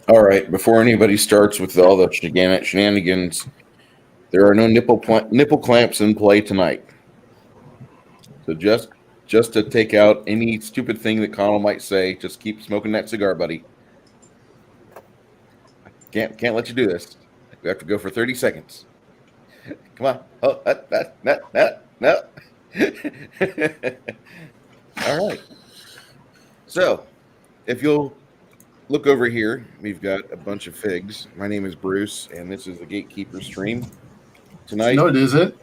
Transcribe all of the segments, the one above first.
All right, before anybody starts with all the shenanigans, there are no nipple clamps in play tonight. So just to take out any stupid thing that Connell might say, just keep smoking that cigar, buddy. Can't let you do this. We have to go for 30 seconds. Come on. Oh, no. All right. So, if you'll look over here, we've got a bunch of figs. My name is Bruce, and this is the Gatekeeper stream. Tonight, No, it isn't.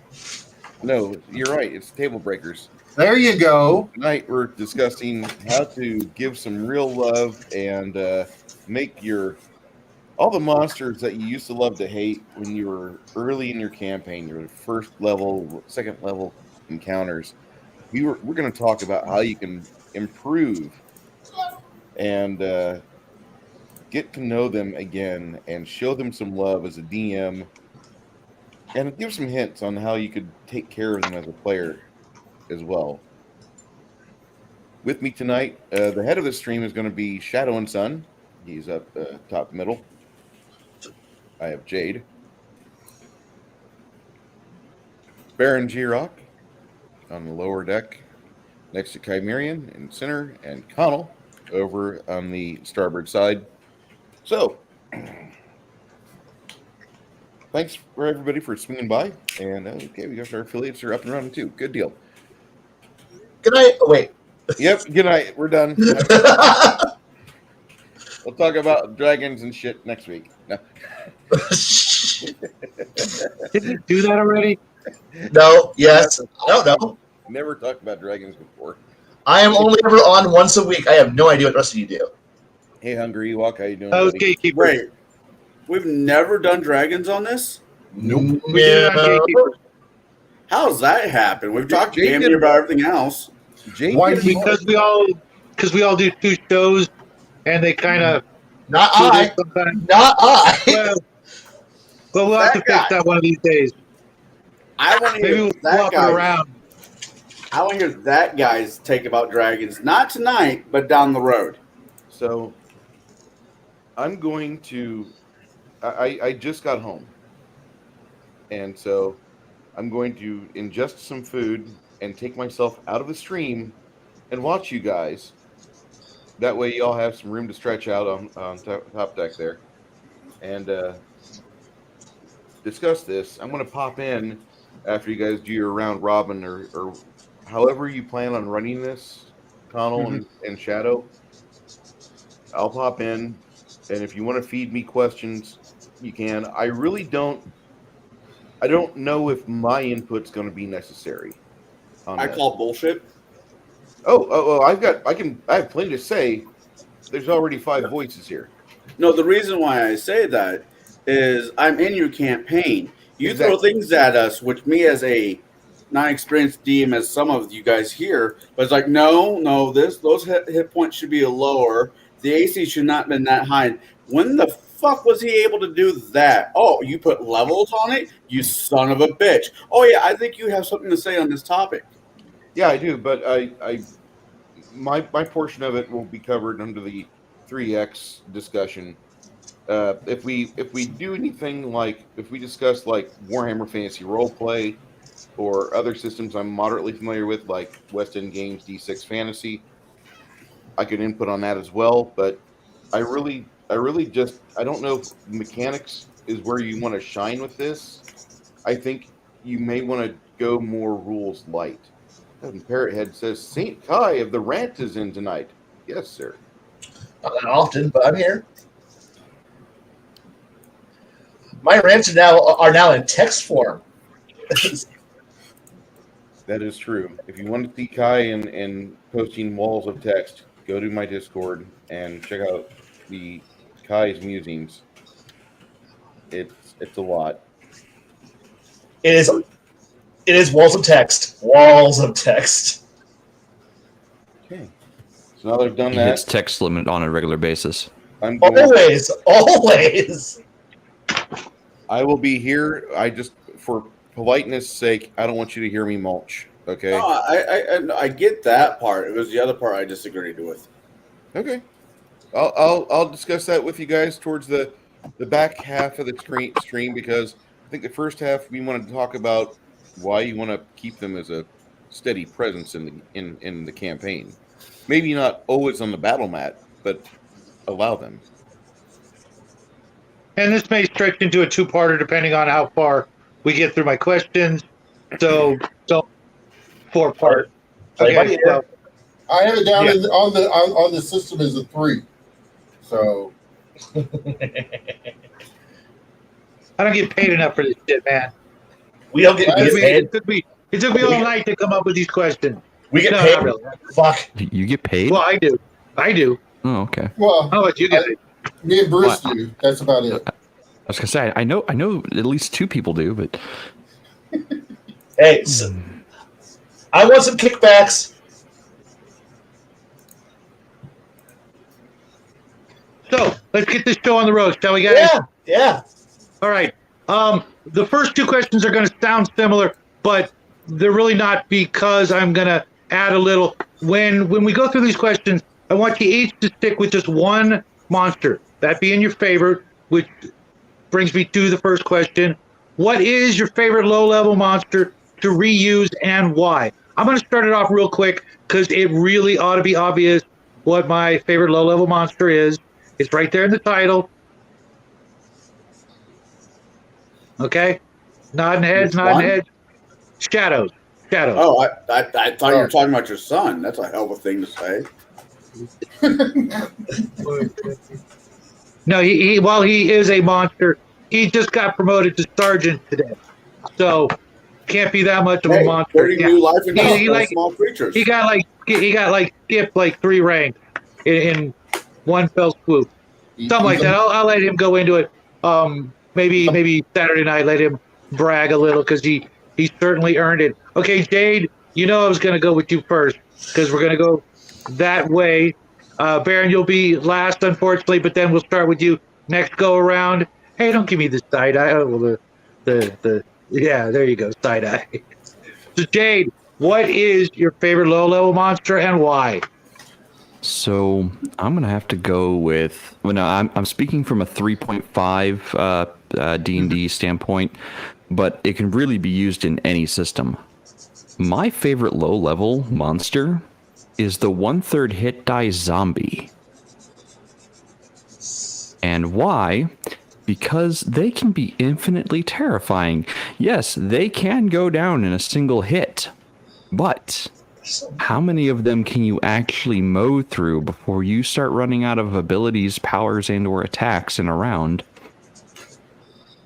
No, you're right. It's TableBreakers. There you go. Tonight, we're discussing how to give some real love and make all the monsters that you used to love to hate when you were early in your campaign, your first level, second level encounters. We're going to talk about how you can improve and get to know them again and show them some love as a DM and give some hints on how you could take care of them as a player as well. With me tonight, the head of the stream is going to be Shadow and Sun. He's up top middle. I have Jade. Baron G-Rock on the lower deck next to Chimerian in center, and Connell over on the starboard side. So, thanks for everybody for swinging by. And okay, we got our affiliates are up and running too. Good deal. Good night. Oh, wait. Yep, good night. We're done. We'll talk about dragons and shit next week. No. Didn't you do that already? No, yes. I don't know. Never talked about dragons before. I am only ever on once a week. I have no idea what the rest of you do. Hey, Hungry Ewok, how you doing? That was buddy? Gatekeeper. Wait, we've never done dragons on this? Nope. We did it on Gatekeeper. How's that happen? We've talked Jake damn did near it. about everything else. Jake Why did do it. you- Because we all do two shows, and they kind of Not I. sometimes. Not I. Well, we'll have to That fix guy. that one of these days. I want to Maybe hear we'll that swap it guy. around. I want to hear that guy's take about dragons. Not tonight, but down the road. So, I'm going to. I just got home, and so I'm going to ingest some food and take myself out of the stream and watch you guys. That way, y'all have some room to stretch out on top deck there, and discuss this. I'm going to pop in after you guys do your round robin or however you plan on running this, Connell and Shadow. I'll pop in, and if you want to feed me questions, you can. I don't know if my input's going to be necessary. I call bullshit. I have plenty to say. There's already 5 voices here. No, the reason why I say that is I'm in your campaign. You Exactly. throw things at us, which me as a non-experienced DM, as some of you guys here, but it's like, no, those hit points should be lower. The AC should not have been that high. When the fuck was he able to do that? Oh, you put levels on it? You son of a bitch. Oh, yeah, I think you have something to say on this topic. Yeah, I do, but my portion of it will be covered under the 3X discussion. If we do anything like if we discuss like Warhammer Fantasy Roleplay or other systems I'm moderately familiar with, like West End Games D6 Fantasy, I could input on that as well. But I really just I don't know if mechanics is where you want to shine with this. I think you may want to go more rules light. And Parrothead says Saint Kai of the Rant is in tonight. Yes, sir. Not that often, but I'm here. My rants are now in text form. That is true. If you want to see Kai and posting walls of text, go to my Discord and check out the Kai's musings. It's a lot. It is walls of text. Walls of text. Okay. So now they've done He hits that, text limit on a regular basis. I'm going, Always. I will be here. I just, for politeness' sake, I don't want you to hear me mulch. Okay. No, I get that part. It was the other part I disagreed with. Okay. I'll discuss that with you guys towards the back half of the stream, because I think the first half we want to talk about why you want to keep them as a steady presence in the campaign. Maybe not always on the battle mat, but allow them. And this may stretch into a two-parter depending on how far we get through my questions. So 4-part. Okay, so I have it down Yeah. on the system as a 3. So I don't get paid enough for this shit, man. We don't get paid. It took me all night to come up with these questions. We get No, paid. not really. Fuck. You get paid? Well, I do. Oh, okay. well, How about you guys? me and Bruce What? do. That's about it. I was gonna say I know at least 2 people do, but Hey, I want some kickbacks. So let's get this show on the road, shall we, guys? Yeah. All right. The first 2 questions are going to sound similar, but they're really not, because I'm going to add a little. When we go through these questions, I want you each to stick with just one monster, that being your favorite, which brings me to the first question. What is your favorite low-level monster to reuse and why? I'm going to start it off real quick because it really ought to be obvious what my favorite low-level monster is. It's right there in the title. Okay? Nodding heads. Shadows. Oh, I thought you were talking about your son. That's a hell of a thing to say. No, he while he is a monster, he just got promoted to sergeant today. So can't be that much of a monster. Pretty new life in small creatures. He got skipped like 3 ranks in one fell swoop. Something like that. I'll let him go into it. Maybe Saturday night, let him brag a little, because he certainly earned it. Okay, Jade, I was going to go with you first because we're going to go that way. Baron, you'll be last, unfortunately, but then we'll start with you next go around. Hey, don't give me the side eye. Oh, well, yeah, there you go, side eye. So, Jade, what is your favorite low-level monster and why? so I'm gonna have to go with. Well, no, I'm speaking from a 3.5 D&D standpoint, but it can really be used in any system. My favorite low-level monster is the 1/3 hit die zombie. And why? Because they can be infinitely terrifying. Yes, they can go down in a single hit, but how many of them can you actually mow through before you start running out of abilities, powers, and/or attacks in a round?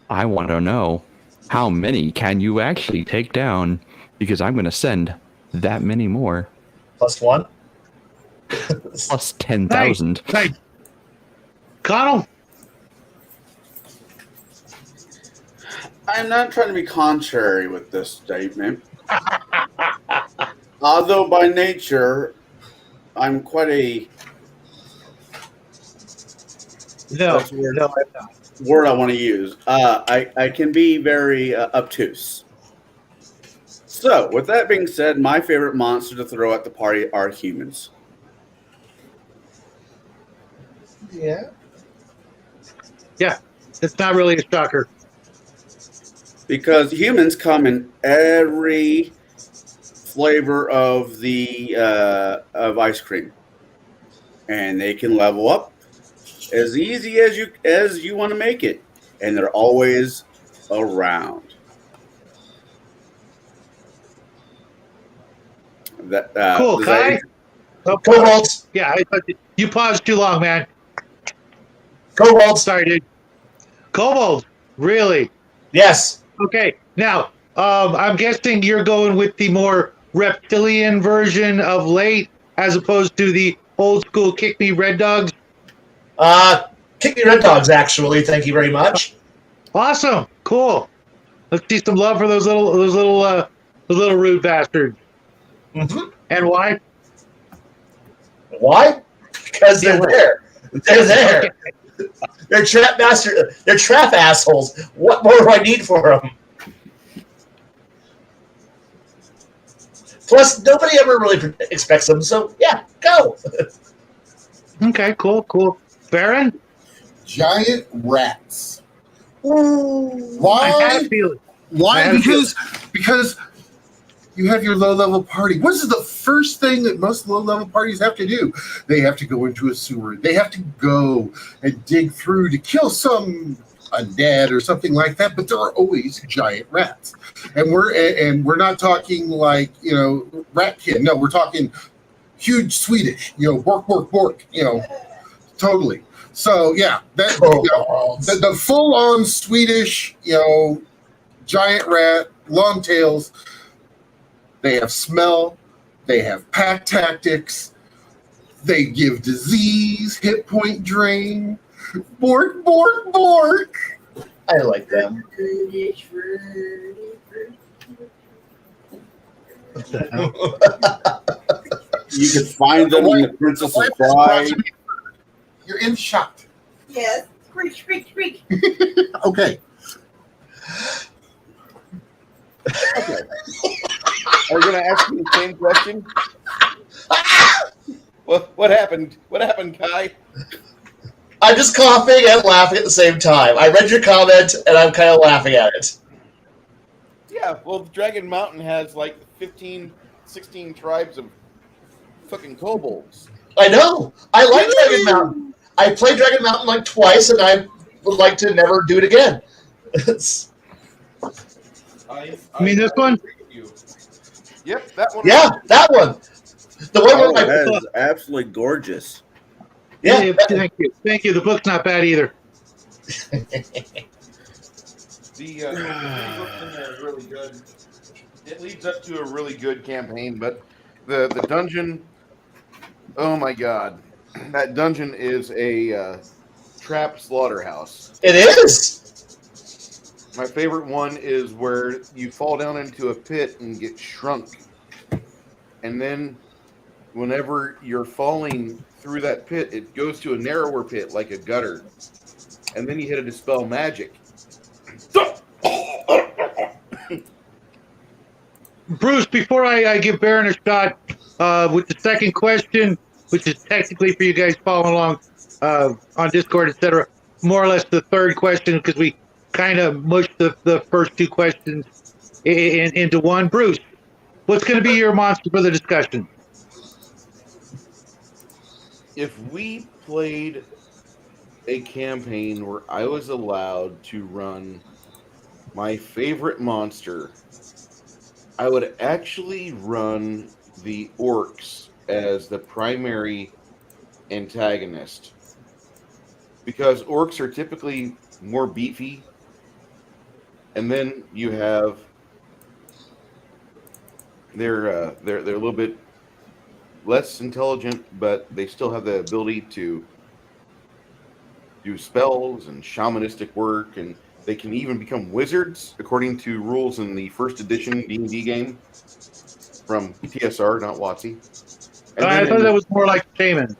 I want to know, how many can you actually take down? Because I'm going to send that many more. +1. Plus 10,000. Hey, Connell? I'm not trying to be contrary with this statement. Although by nature, I'm quite a No, That's weird. no, I'm not. word I want to use. I can be very obtuse. So, with that being said, my favorite monster to throw at the party are humans. Yeah. Yeah, it's not really a shocker. Because humans come in every flavor of the of ice cream, and they can level up as easy as you want to make it, and they're always around. That Cool, does Kai? that- Kobolds. Yeah, I thought you paused too long, man. Kobolds. Sorry, dude. Kobold, really? Yes. Okay, now, I'm guessing you're going with the more reptilian version of late, as opposed to the old school kick me red dogs. Kick me red dogs, actually. Thank you very much. Awesome, cool. Let's see some love for those little rude bastards. Mm-hmm. And why? Why? Because they're there. They're there. They're trap master. They're trap assholes. What more do I need for them? Plus, nobody ever really expects them. So yeah, go. Okay, cool. Baron? Giant rats. I had a Why? feeling. I Why? had a Because you have your low-level party. What is the first thing that most low-level parties have to do? They have to go into a sewer. They have to go and dig through to kill some undead or something like that. But there are always giant rats, and we're not talking like rat kid. No, we're talking huge Swedish. Bork. Totally. So yeah, the full-on Swedish. Giant rat, long tails. They have smell. They have pack tactics. They give disease, hit point drain. Bork. I like them. You could find them in the Princess of Pride. You're in shot. Yes. Squeak. Okay. Okay. Are you going to ask me the same question? What happened? What happened, Kai? I'm just coughing and laughing at the same time. I read your comment and I'm kind of laughing at it. Yeah, well, Dragon Mountain has like 15, 16 tribes of fucking kobolds. I know. I like Dragon Mountain. I played Dragon Mountain like twice, and I would like to never do it again. I mean, this one? Yep, that one. Yeah, that one. The one where that my is absolutely gorgeous. yeah. Thank you. The book's not bad either. The books in there is really good. It leads up to a really good campaign, but the dungeon, oh my god, that dungeon is a trap slaughterhouse. It is. My favorite one is where you fall down into a pit and get shrunk, and then whenever you're falling through that pit, it goes to a narrower pit like a gutter, and then you hit a dispel magic. Bruce, before I give Baron a shot with the second question, which is technically for you guys following along on Discord, etc., more or less the third question, because we kind of mushed the first two questions into one. Bruce, what's going to be your monster for the discussion? If we played a campaign where I was allowed to run my favorite monster, I would actually run the orcs as the primary antagonist, because orcs are typically more beefy, and then you have they're a little bit less intelligent, but they still have the ability to do spells and shamanistic work, and they can even become wizards according to rules in the first edition D&D game from TSR, not WotC. And I thought that was more like shaman.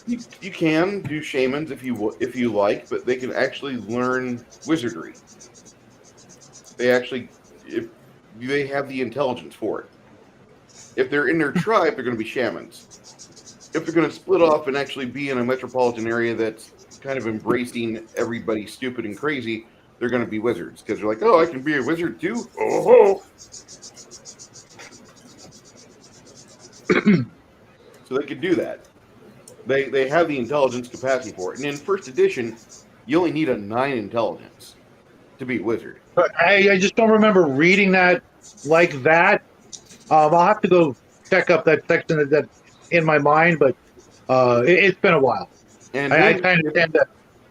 You can do shamans if you like, but they can actually learn wizardry. If they have the intelligence for it. If they're in their tribe, they're going to be shamans. If they're going to split off and actually be in a metropolitan area that's kind of embracing everybody stupid and crazy, they're going to be wizards, because they're like, oh, I can be a wizard too? Oh. So they could do that. They have the intelligence capacity for it. And in first edition, you only need a 9 intelligence to be a wizard. I just don't remember reading that like that. I'll have to go check up that section that's in my mind, but it's been a while. And I kind of tend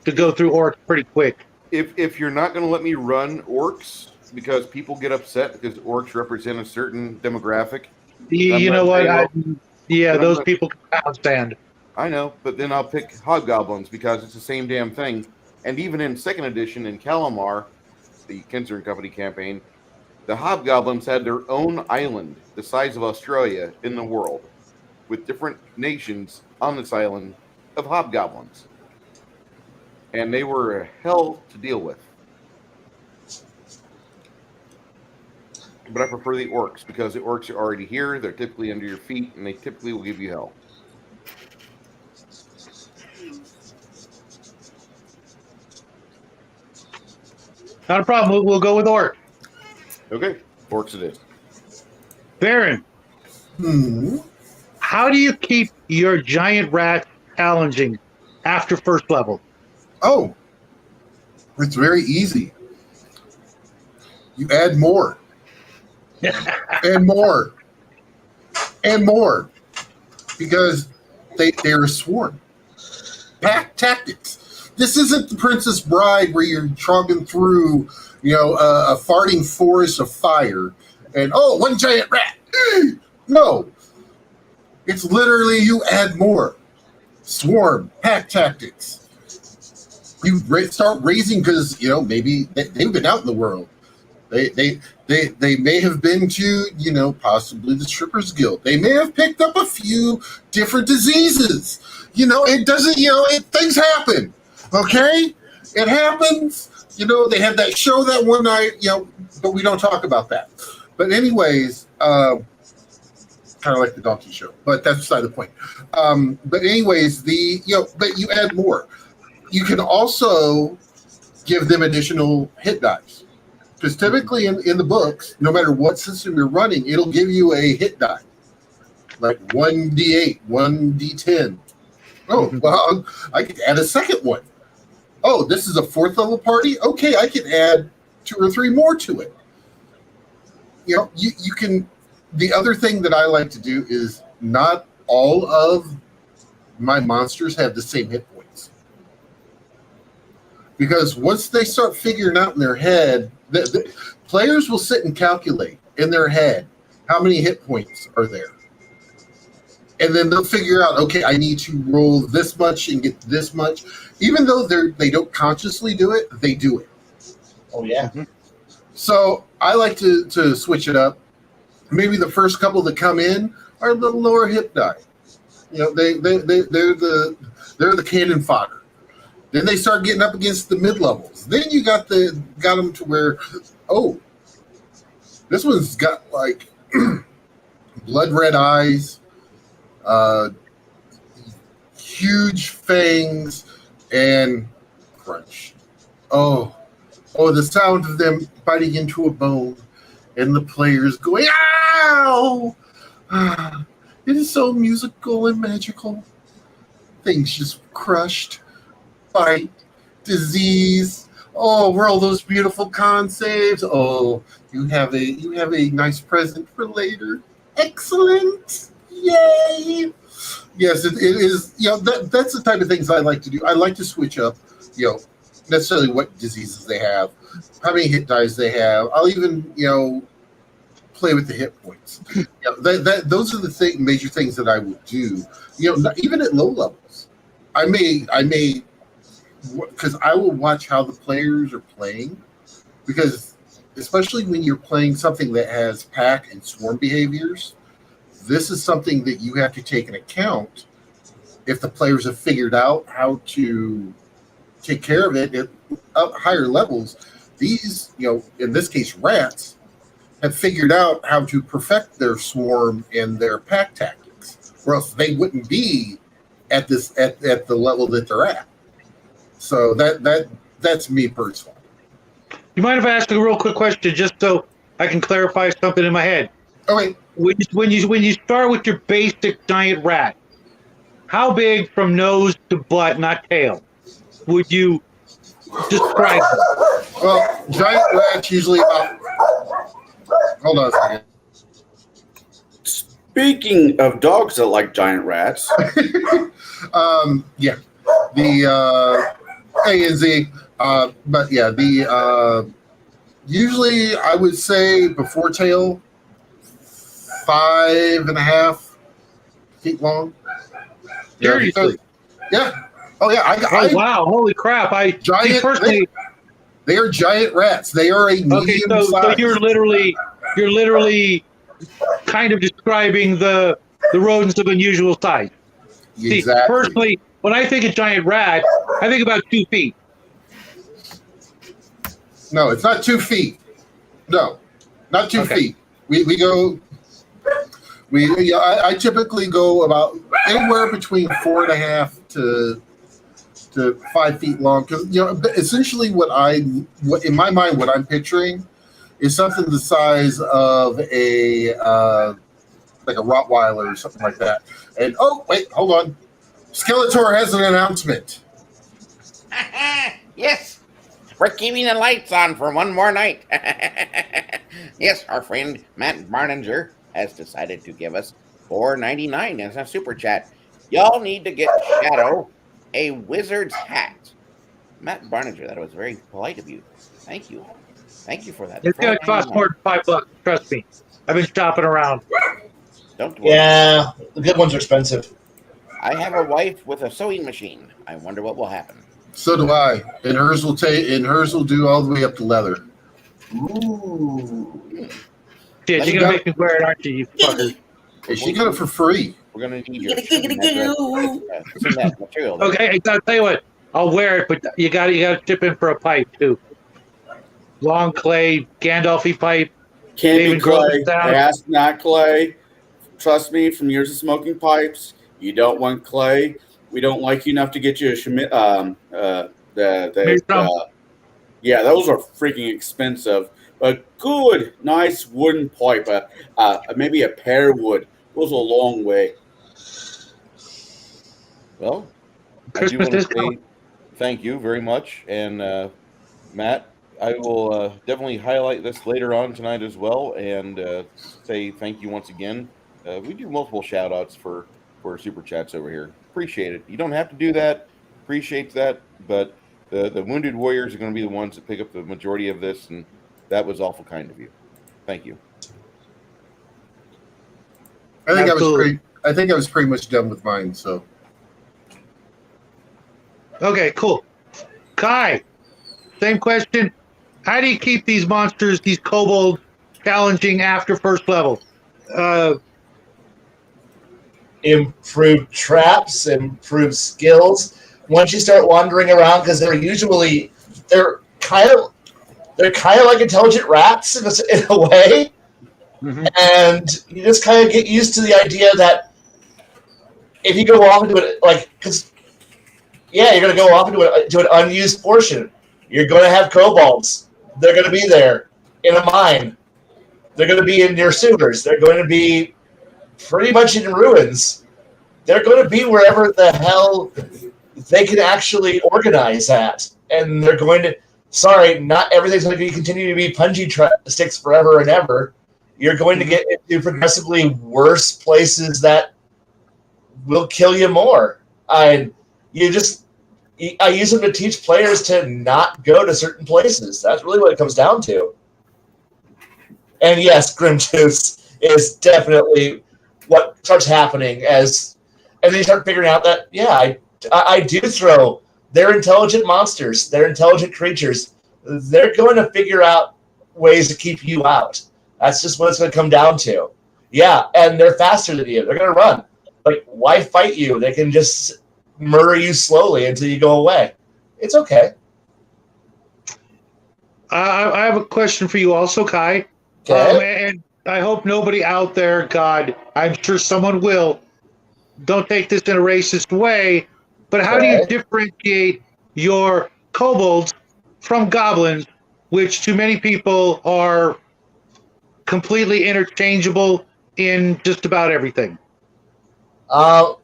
to go through orcs pretty quick. If you're not going to let me run orcs because people get upset because orcs represent a certain demographic, You know what? Those people can pound stand. I know, but then I'll pick hobgoblins because it's the same damn thing. And even in second edition in Calamar, the Kinzer and Company campaign, the hobgoblins had their own island the size of Australia in the world, with different nations on this island of hobgoblins. And they were a hell to deal with. But I prefer the orcs because the orcs are already here, they're typically under your feet, and they typically will give you hell. Not a problem. We'll go with orc. Okay, orcs it is. Baron, how do you keep your giant rat challenging after first level? Oh, it's very easy. You add more. And more. And more. Because they're a swarm. Pack tactics. This isn't the Princess Bride where you're trogging through, a farting forest of fire and, one giant rat. No. It's literally you add more. Swarm, pack tactics. You start raising because, maybe they've been out in the world. They may have been to, possibly the Strippers Guild. They may have picked up a few different diseases. It doesn't, things happen. Okay? It happens. They had that show that one night, but we don't talk about that. But anyways, kind of like the donkey show, but that's beside the point. But anyways, but you add more. You can also give them additional hit dice. Because typically in the books, no matter what system you're running, it'll give you a hit die. Like 1d8, 1d10. Oh, well, I could add a second one. Oh, this is a 4th level party? Okay, I can add 2 or 3 more to it. You can... The other thing that I like to do is not all of my monsters have the same hit points. Because once they start figuring out in their head, the players will sit and calculate in their head how many hit points are there. And then they'll figure out, okay, I need to roll this much and get this much. Even though they don't consciously do it, they do it. Oh, yeah. Mm-hmm. So I like to switch it up. Maybe the first couple that come in are a little lower hit die. They're the cannon fodder. Then they start getting up against the mid levels. Then you got them to where, this one's got like blood red eyes, huge fangs, and crunch. Oh, the sound of them biting into a bone. And the players going, ow! It is so musical and magical. Things just crushed, bite, disease. Oh, where are all those beautiful con saves? Oh, you have a nice present for later. Excellent! Yay! Yes, it is. That's the type of things I like to do. I like to switch up. Necessarily what diseases they have, how many hit dice they have. I'll even, play with the hit points. Those are the major things that I would do. Even at low levels, I may, because I will watch how the players are playing, because especially when you're playing something that has pack and swarm behaviors, this is something that you have to take into account if the players have figured out how to take care of it at higher levels. These, in this case, rats, have figured out how to perfect their swarm and their pack tactics, or else they wouldn't be at the level that they're at. So that's me personally. You mind if I ask a real quick question, just so I can clarify something in my head? Okay. When you start with your basic giant rat, how big from nose to butt, not tail, would you describe them? Well, giant rats usually about... Hold on a second. Speaking of dogs that like giant rats. Yeah. The A and Z. But yeah, the usually I would say before tail, 5.5 feet long. Seriously? Yeah. Oh yeah. Wow! Holy crap! They are giant rats. They are a medium size. So you're literally kind of describing the rodents of unusual size. Exactly. See, personally, when I think of giant rat, I think about 2 feet. No, it's not 2 feet. No, not 2 feet. I typically go about anywhere between 4.5 to to 5 feet long. Because essentially, what in my mind, what I'm picturing is something the size of a like a Rottweiler or something like that. And oh wait, hold on, Skeletor has an announcement. Yes, we're keeping the lights on for one more night. Yes, our friend Matt Barninger has decided to give us $4.99 as a super chat. Y'all need to get Shadow a wizard's hat. Matt Barninger, that was very polite of you. Thank you. Thank you for that. It's going to cost more than $5. Trust me. I've been shopping around. Don't worry. Yeah, the good ones are expensive. I have a wife with a sewing machine. I wonder what will happen. So do I. And hers will do all the way up to leather. Ooh. Shit, you're going to make me wear it, aren't you, you fuckers? Hey, she got it for free. We're going to need your that material. Okay, I'll tell you what. I'll wear it, but you got to chip in for a pipe, too. Long clay, Gandalfy pipe. Can't be David clay. Grohl down. Ask not clay. Trust me, from years of smoking pipes, you don't want clay. We don't like you enough to get you a Schmidt. Yeah, those are freaking expensive. But good, nice wooden pipe. Maybe a pear wood goes a long way. Well, I do want to say thank you very much. And Matt, I will definitely highlight this later on tonight as well and say thank you once again. We do multiple shout outs for Super Chats over here. Appreciate it. You don't have to do that. Appreciate that. But the Wounded Warriors are going to be the ones that pick up the majority of this, and that was awful kind of you. Thank you. I think I was pretty much done with mine. So. Okay, cool. Kai, same question. How do you keep these monsters, these kobolds, challenging after first level? Improve traps, improve skills. Once you start wandering around, because they're kind of like intelligent rats in a way, and you just kind of get used to the idea that if you go off into it, you're going to go off into an unused portion. You're going to have kobolds. They're going to be there in a mine. They're going to be in your sewers. They're going to be pretty much in ruins. They're going to be wherever the hell they can actually organize at. And they're going to... Sorry, not everything's going to continue to be punji sticks forever and ever. You're going to get into progressively worse places that will kill you more. I use them to teach players to not go to certain places. That's really what it comes down to. And yes, Grimtooth is definitely what starts happening and then you start figuring out that, I do throw. They're intelligent monsters. They're intelligent creatures. They're going to figure out ways to keep you out. That's just what it's going to come down to. Yeah, and they're faster than you. They're going to run. Like, why fight you? They can just murder you slowly until you go away. It's okay. I have a question for you also, Kai. Okay. And I hope nobody out there, God, I'm sure someone will, don't take this in a racist way, but how do you differentiate your kobolds from goblins, which to many people are completely interchangeable in just about everything? Well,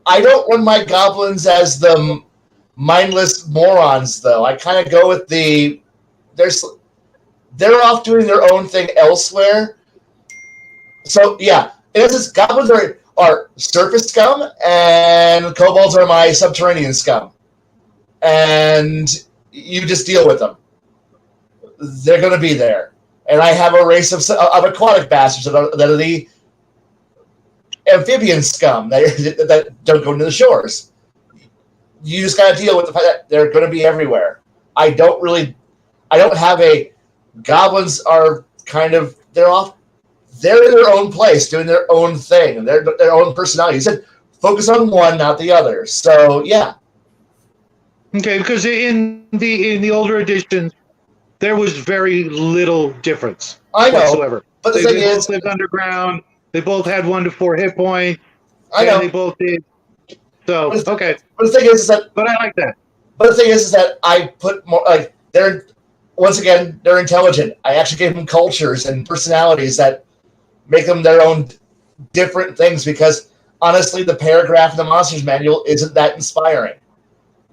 I don't run my goblins as the mindless morons, though. I kind of go with they're off doing their own thing elsewhere. So, yeah, in essence, goblins are surface scum, and kobolds are my subterranean scum. And you just deal with them. They're going to be there. And I have a race of aquatic bastards that are the amphibian scum that don't go into the shores. You just got to deal with the fact that they're going to be everywhere. I don't have goblins are kind of, they're in their own place, doing their own thing, their own personality. You said focus on one, not the other. So, yeah. Okay, because in the older editions, there was very little difference I know, whatsoever. but the they thing is, lived underground. They both had 1 to 4 hit points. I and know. they both did. So okay, But the thing is that. but I like that. But the thing is that I put more like they're once again they're intelligent. I actually gave them cultures and personalities that make them their own different things. Because honestly, the paragraph in the Monsters Manual isn't that inspiring.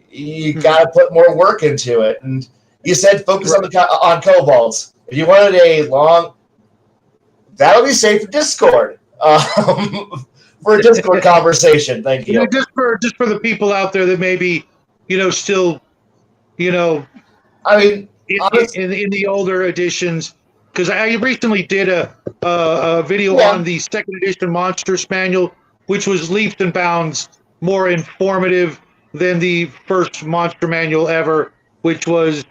You got to put more work into it. And you said focus on kobolds. If you wanted a long, that'll be safe for Discord. For a Discord conversation. Thank you. Just for the people out there that maybe, still, I mean, in the older editions, because I recently did a video on the second edition Monsters Manual, which was leaps and bounds more informative than the first Monster Manual ever, which was,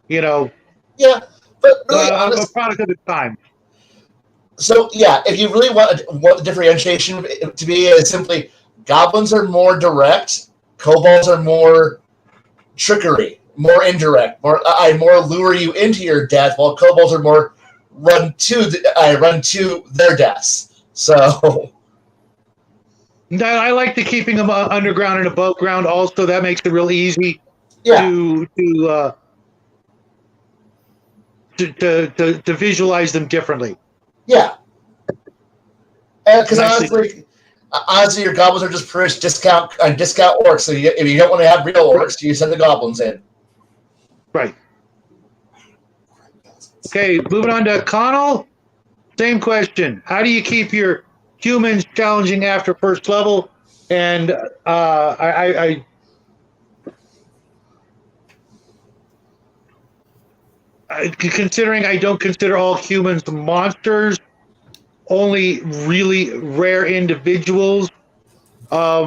but really a product of its time. So yeah, if you really want the differentiation to be, is simply goblins are more direct, kobolds are more trickery, more indirect, more lure you into your death, while kobolds are more run to their deaths. So I like the keeping them underground and above ground. Also, that makes it real easy to visualize them differently. Yeah, because honestly, your goblins are just pretty discount orcs. So if you don't want to have real orcs, you send the goblins in. Right. Okay, moving on to Connell. Same question. How do you keep your humans challenging after first level? And considering I don't consider all humans monsters, only really rare individuals. How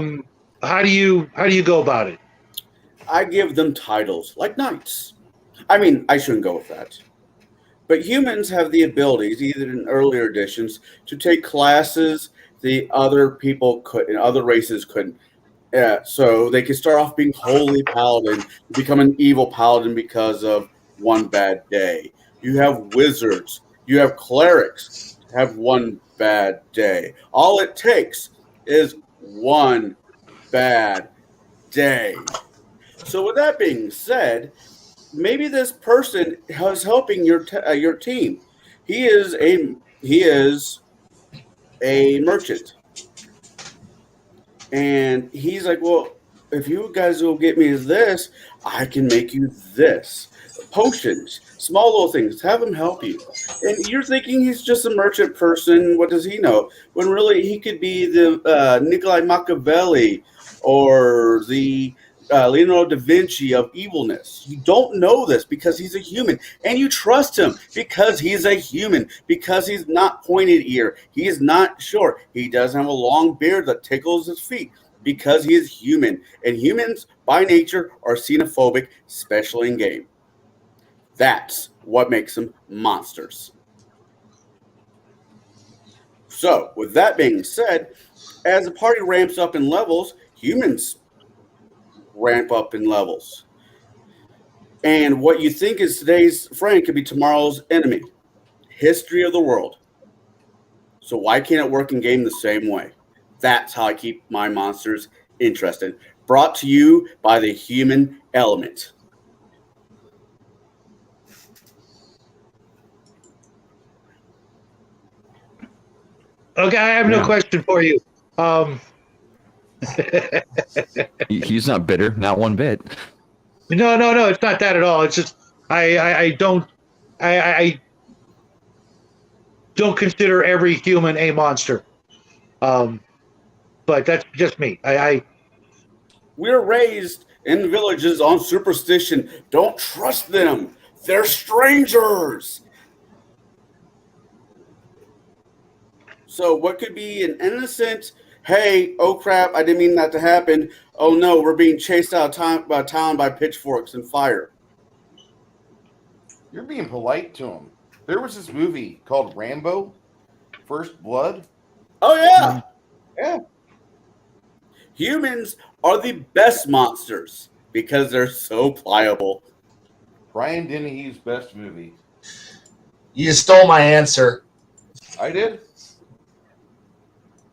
do you go about it? I give them titles like knights. I mean, I shouldn't go with that. But humans have the abilities, either in earlier editions, to take classes the other people couldn't, other races couldn't. So they can start off being holy paladin, become an evil paladin because of one bad day. You have wizards, you have clerics, have one bad day. All it takes is one bad day. So with that being said, maybe this person is helping your team. He is a merchant, and he's like, well, if you guys will get me this, I can make you this. Potions, small little things, have him help you. And you're thinking he's just a merchant person. What does he know? When really he could be the Nikolai Machiavelli or the Leonardo da Vinci of evilness. You don't know this because he's a human, and you trust him because he's a human, because he's not pointed ear, he's not short, he doesn't have a long beard that tickles his feet, because he is human, and humans by nature are xenophobic, especially in game. That's what makes them monsters. So, with that being said, as the party ramps up in levels, humans ramp up in levels. And what you think is today's friend could be tomorrow's enemy. History of the world. So why can't it work in game the same way? That's how I keep my monsters interested. Brought to you by the human element. Okay, I have no question for you. He's not bitter, not one bit. No, it's not that at all. It's just I don't consider every human a monster. But that's just me. We're raised in villages on superstition. Don't trust them. They're strangers. So what could be an innocent, hey, oh crap, I didn't mean that to happen. Oh no, we're being chased out of town by pitchforks and fire. You're being polite to him. There was this movie called Rambo, First Blood. Oh yeah. Yeah. Humans are the best monsters because they're so pliable. Brian Dennehy's best movie. You stole my answer. I did?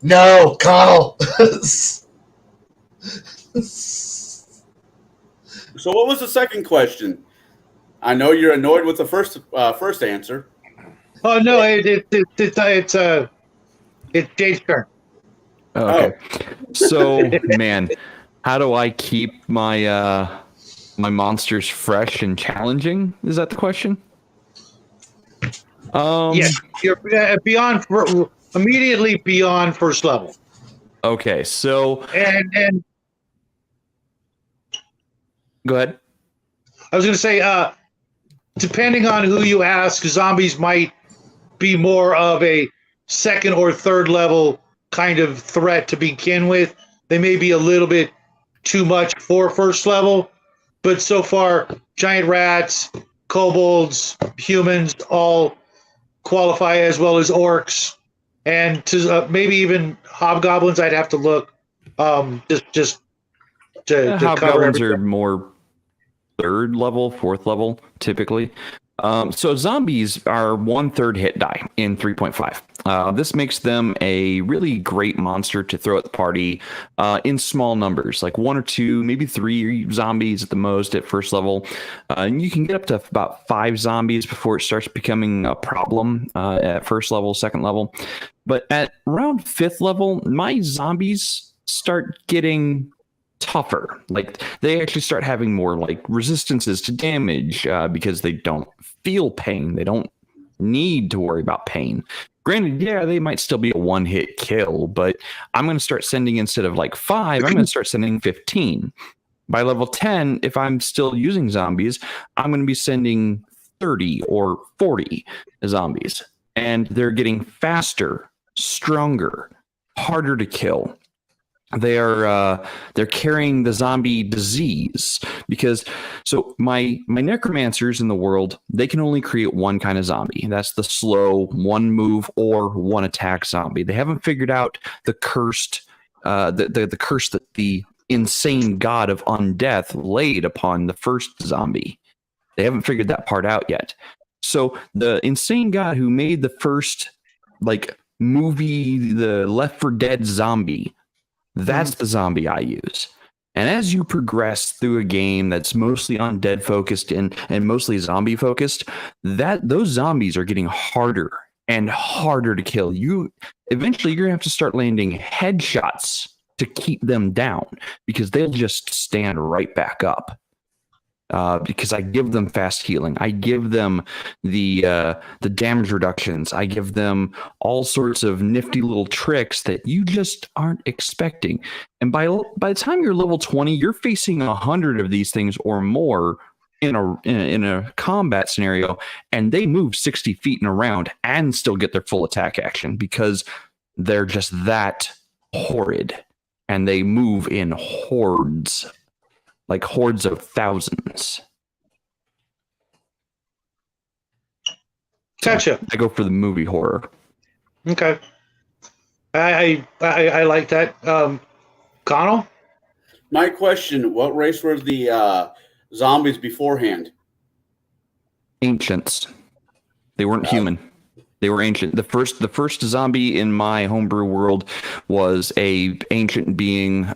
No, Connell. So what was the second question? I know you're annoyed with the first answer. Oh no, it's Dave's turn. Okay. So, man, how do I keep my my monsters fresh and challenging? Is that the question? Yes, you're immediately beyond first level, Okay, so and go ahead. I was going to say, depending on who you ask, zombies might be more of a second or third level kind of threat to begin with. They may be a little bit too much for first level, but so far, giant rats, kobolds, humans all qualify, as well as orcs, and to maybe even hobgoblins. I'd have to look, just to cover Hobgoblins are everything. more third level, fourth level, typically. So zombies are 1/3 hit die in 3.5. This makes them a really great monster to throw at the party in small numbers, like 1 or 2, maybe 3 zombies at the most at first level. And you can get up to about 5 zombies before it starts becoming a problem at first level, second level. But at around 5th level, my zombies start getting tougher. Like they actually start having more like resistances to damage because they don't feel pain. They don't need to worry about pain. Granted, yeah, they might still be a one-hit kill, but I'm going to start sending, instead of like 5, I'm going to start sending 15. By level 10, if I'm still using zombies, I'm going to be sending 30 or 40 zombies. And they're getting faster, stronger, harder to kill. They're carrying the zombie disease, because so my necromancers in the world, they can only create one kind of zombie. That's the slow one move or one attack zombie. They haven't figured out the cursed the curse that the insane god of undeath laid upon the first zombie. They haven't figured that part out yet. So the insane god who made the first like movie, the Left 4 Dead zombie, that's the zombie I use. And as you progress through a game that's mostly undead focused and mostly zombie focused, those zombies are getting harder and harder to kill. Eventually you're gonna have to start landing headshots to keep them down, because they'll just stand right back up. Because I give them fast healing, I give them the damage reductions, I give them all sorts of nifty little tricks that you just aren't expecting. And by the time you're level 20, you're facing 100 of these things or more in a combat scenario, and they move 60 feet in a round and still get their full attack action, because they're just that horrid, and they move in hordes. Like hordes of thousands. Gotcha. So I go for the movie horror. Okay. I like that. Connell? My question: what race were the zombies beforehand? Ancients. They weren't human. They were ancient. The first zombie in my homebrew world was a ancient being.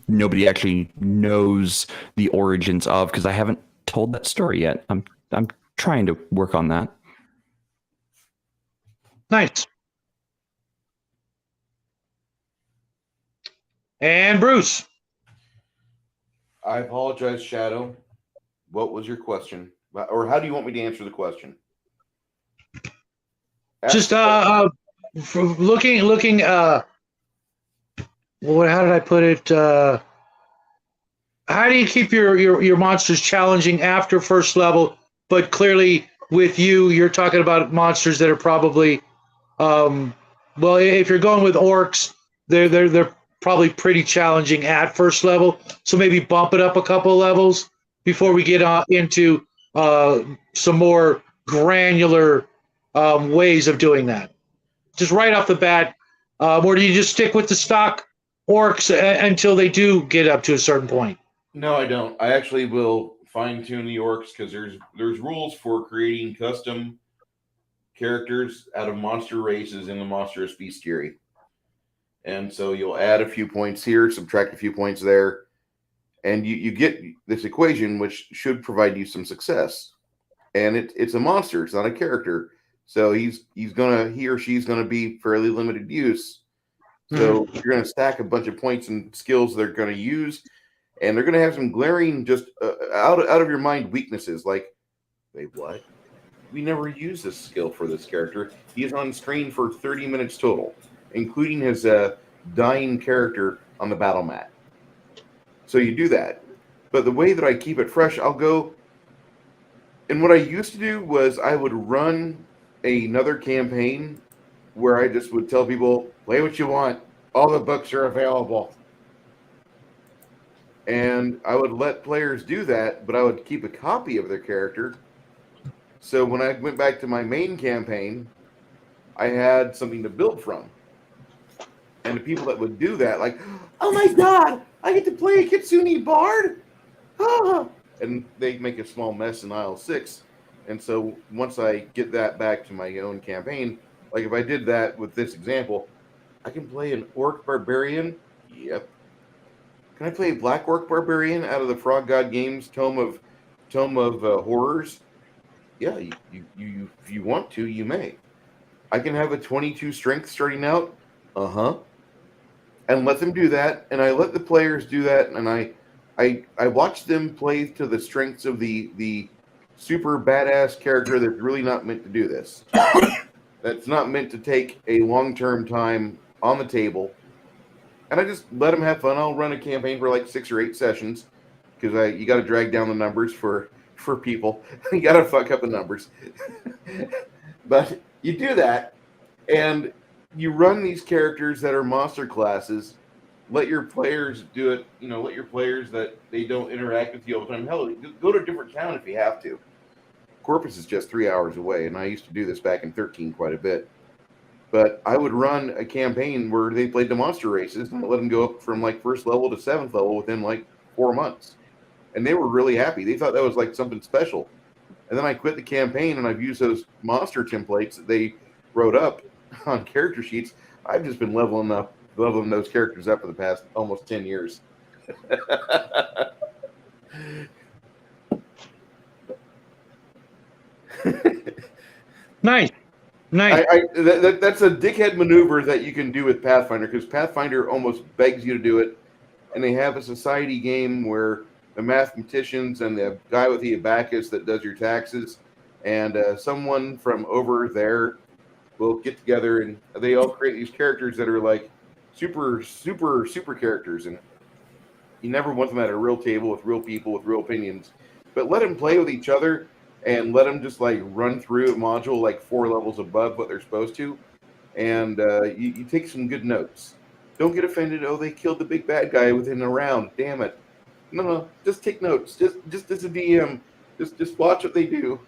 Nobody actually knows the origins of, because I haven't told that story yet. I'm trying to work on that. Nice. And Bruce? I apologize, Shadow. What was your question? Or how do you want me to answer the question? Just looking how did I put it? How do you keep your monsters challenging after first level? But clearly with you're talking about monsters that are probably well, if you're going with orcs, they're probably pretty challenging at first level. So maybe bump it up a couple of levels before we get into some more granular ways of doing that. Just right off the bat, or do you just stick with the stock orcs until they do get up to a certain point? No, I don't. I actually will fine tune the orcs, because there's rules for creating custom characters out of monster races in the Monstrous Bestiary. And so you'll add a few points here, subtract a few points there, and you get this equation, which should provide you some success. And it's a monster; it's not a character. So he or she's gonna be fairly limited use. So you're gonna stack a bunch of points and skills they're gonna use, and they're gonna have some glaring, just out of your mind weaknesses. Like, wait, what? We never use this skill for this character. He is on screen for 30 minutes total, including his dying character on the battle mat. So you do that. But the way that I keep it fresh, I'll go. And what I used to do was I would run another campaign where I just would tell people, play what you want. All the books are available. And I would let players do that, but I would keep a copy of their character. So when I went back to my main campaign, I had something to build from. And the people that would do that, like, oh my God, I get to play a Kitsune Bard? Ah. And they make a small mess in aisle 6. And so once I get that back to my own campaign, like if I did that with this example, I can play an Orc Barbarian. Yep. Can I play a Black Orc Barbarian out of the Frog God Games Tome of Horrors? Yeah, if you want to, you may. I can have a 22 strength starting out. And let them do that, and I let the players do that, and I watch them play to the strengths of the super badass character that's really not meant to do this. That's not meant to take a long-term time on the table. And I just let them have fun. I'll run a campaign for like 6 or 8 sessions, because you got to drag down the numbers for people. You got to fuck up the numbers. But you do that, and you run these characters that are monster classes. Let your players do it. Let your players that they don't interact with you all the time. Hell, go to a different town if you have to. Corpus is just 3 hours away, and I used to do this back in 13 quite a bit. But I would run a campaign where they played the monster races, and I let them go up from like 1st level to 7th level within like 4 months. And they were really happy. They thought that was like something special. And then I quit the campaign, and I've used those monster templates that they wrote up on character sheets. I've just been leveling those characters up for the past almost 10 years. Nice. That's a dickhead maneuver that you can do with Pathfinder, because Pathfinder almost begs you to do it. And they have a society game where the mathematicians and the guy with the abacus that does your taxes and someone from over there will get together, and they all create these characters that are like super characters, and you never want them at a real table with real people with real opinions. But let them play with each other, and let them just like run through a module like 4 levels above what they're supposed to, and you take some good notes. Don't get offended. Oh, they killed the big bad guy within a round. Damn it. No. Just take notes. Just as a DM, just watch what they do,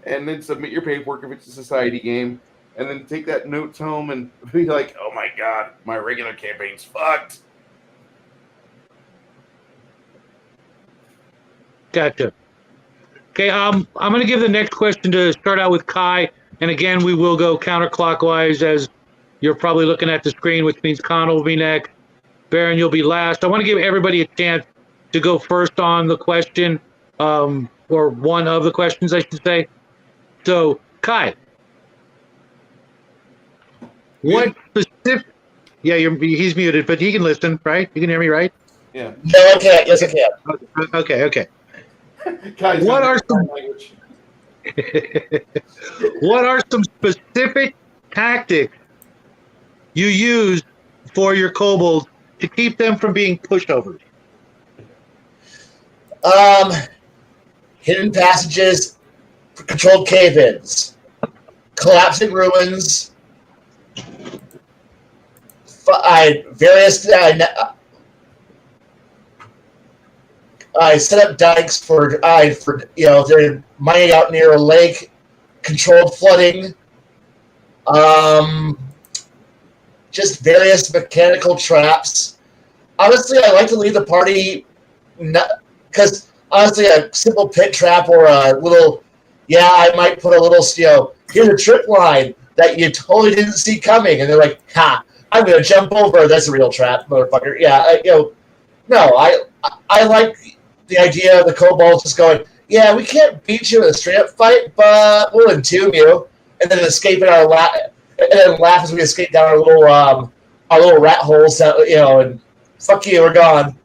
and then submit your paperwork if it's a society game. And then take that notes home and be like, oh my God, my regular campaign's fucked. Gotcha. Okay, I'm going to give the next question to start out with Kai. And again, we will go counterclockwise as you're probably looking at the screen, which means Connor will be next. Baron, you'll be last. I want to give everybody a chance to go first on the question, or one of the questions, I should say. So, Kai. What specific? Yeah, he's muted, but he can listen, right? You can hear me, right? Yeah. No, I can't. Yes, I can. Okay. Guys, what are some specific tactics you use for your kobolds to keep them from being pushovers? Hidden passages, controlled cave-ins, collapsing ruins. I set up dikes for they're mining out near a lake, controlled flooding, just various mechanical traps. Honestly, I like to leave the party because honestly, a simple pit trap or a little, I might put a little, here's a trip line that you totally didn't see coming, and they're like, ha, I'm gonna jump over. That's a real trap, motherfucker. Yeah, I like the idea of the kobolds just going, yeah, we can't beat you in a straight up fight, but we'll entomb you, and then escape in our lap, and then laugh as we escape down our little rat holes, and fuck you, we're gone.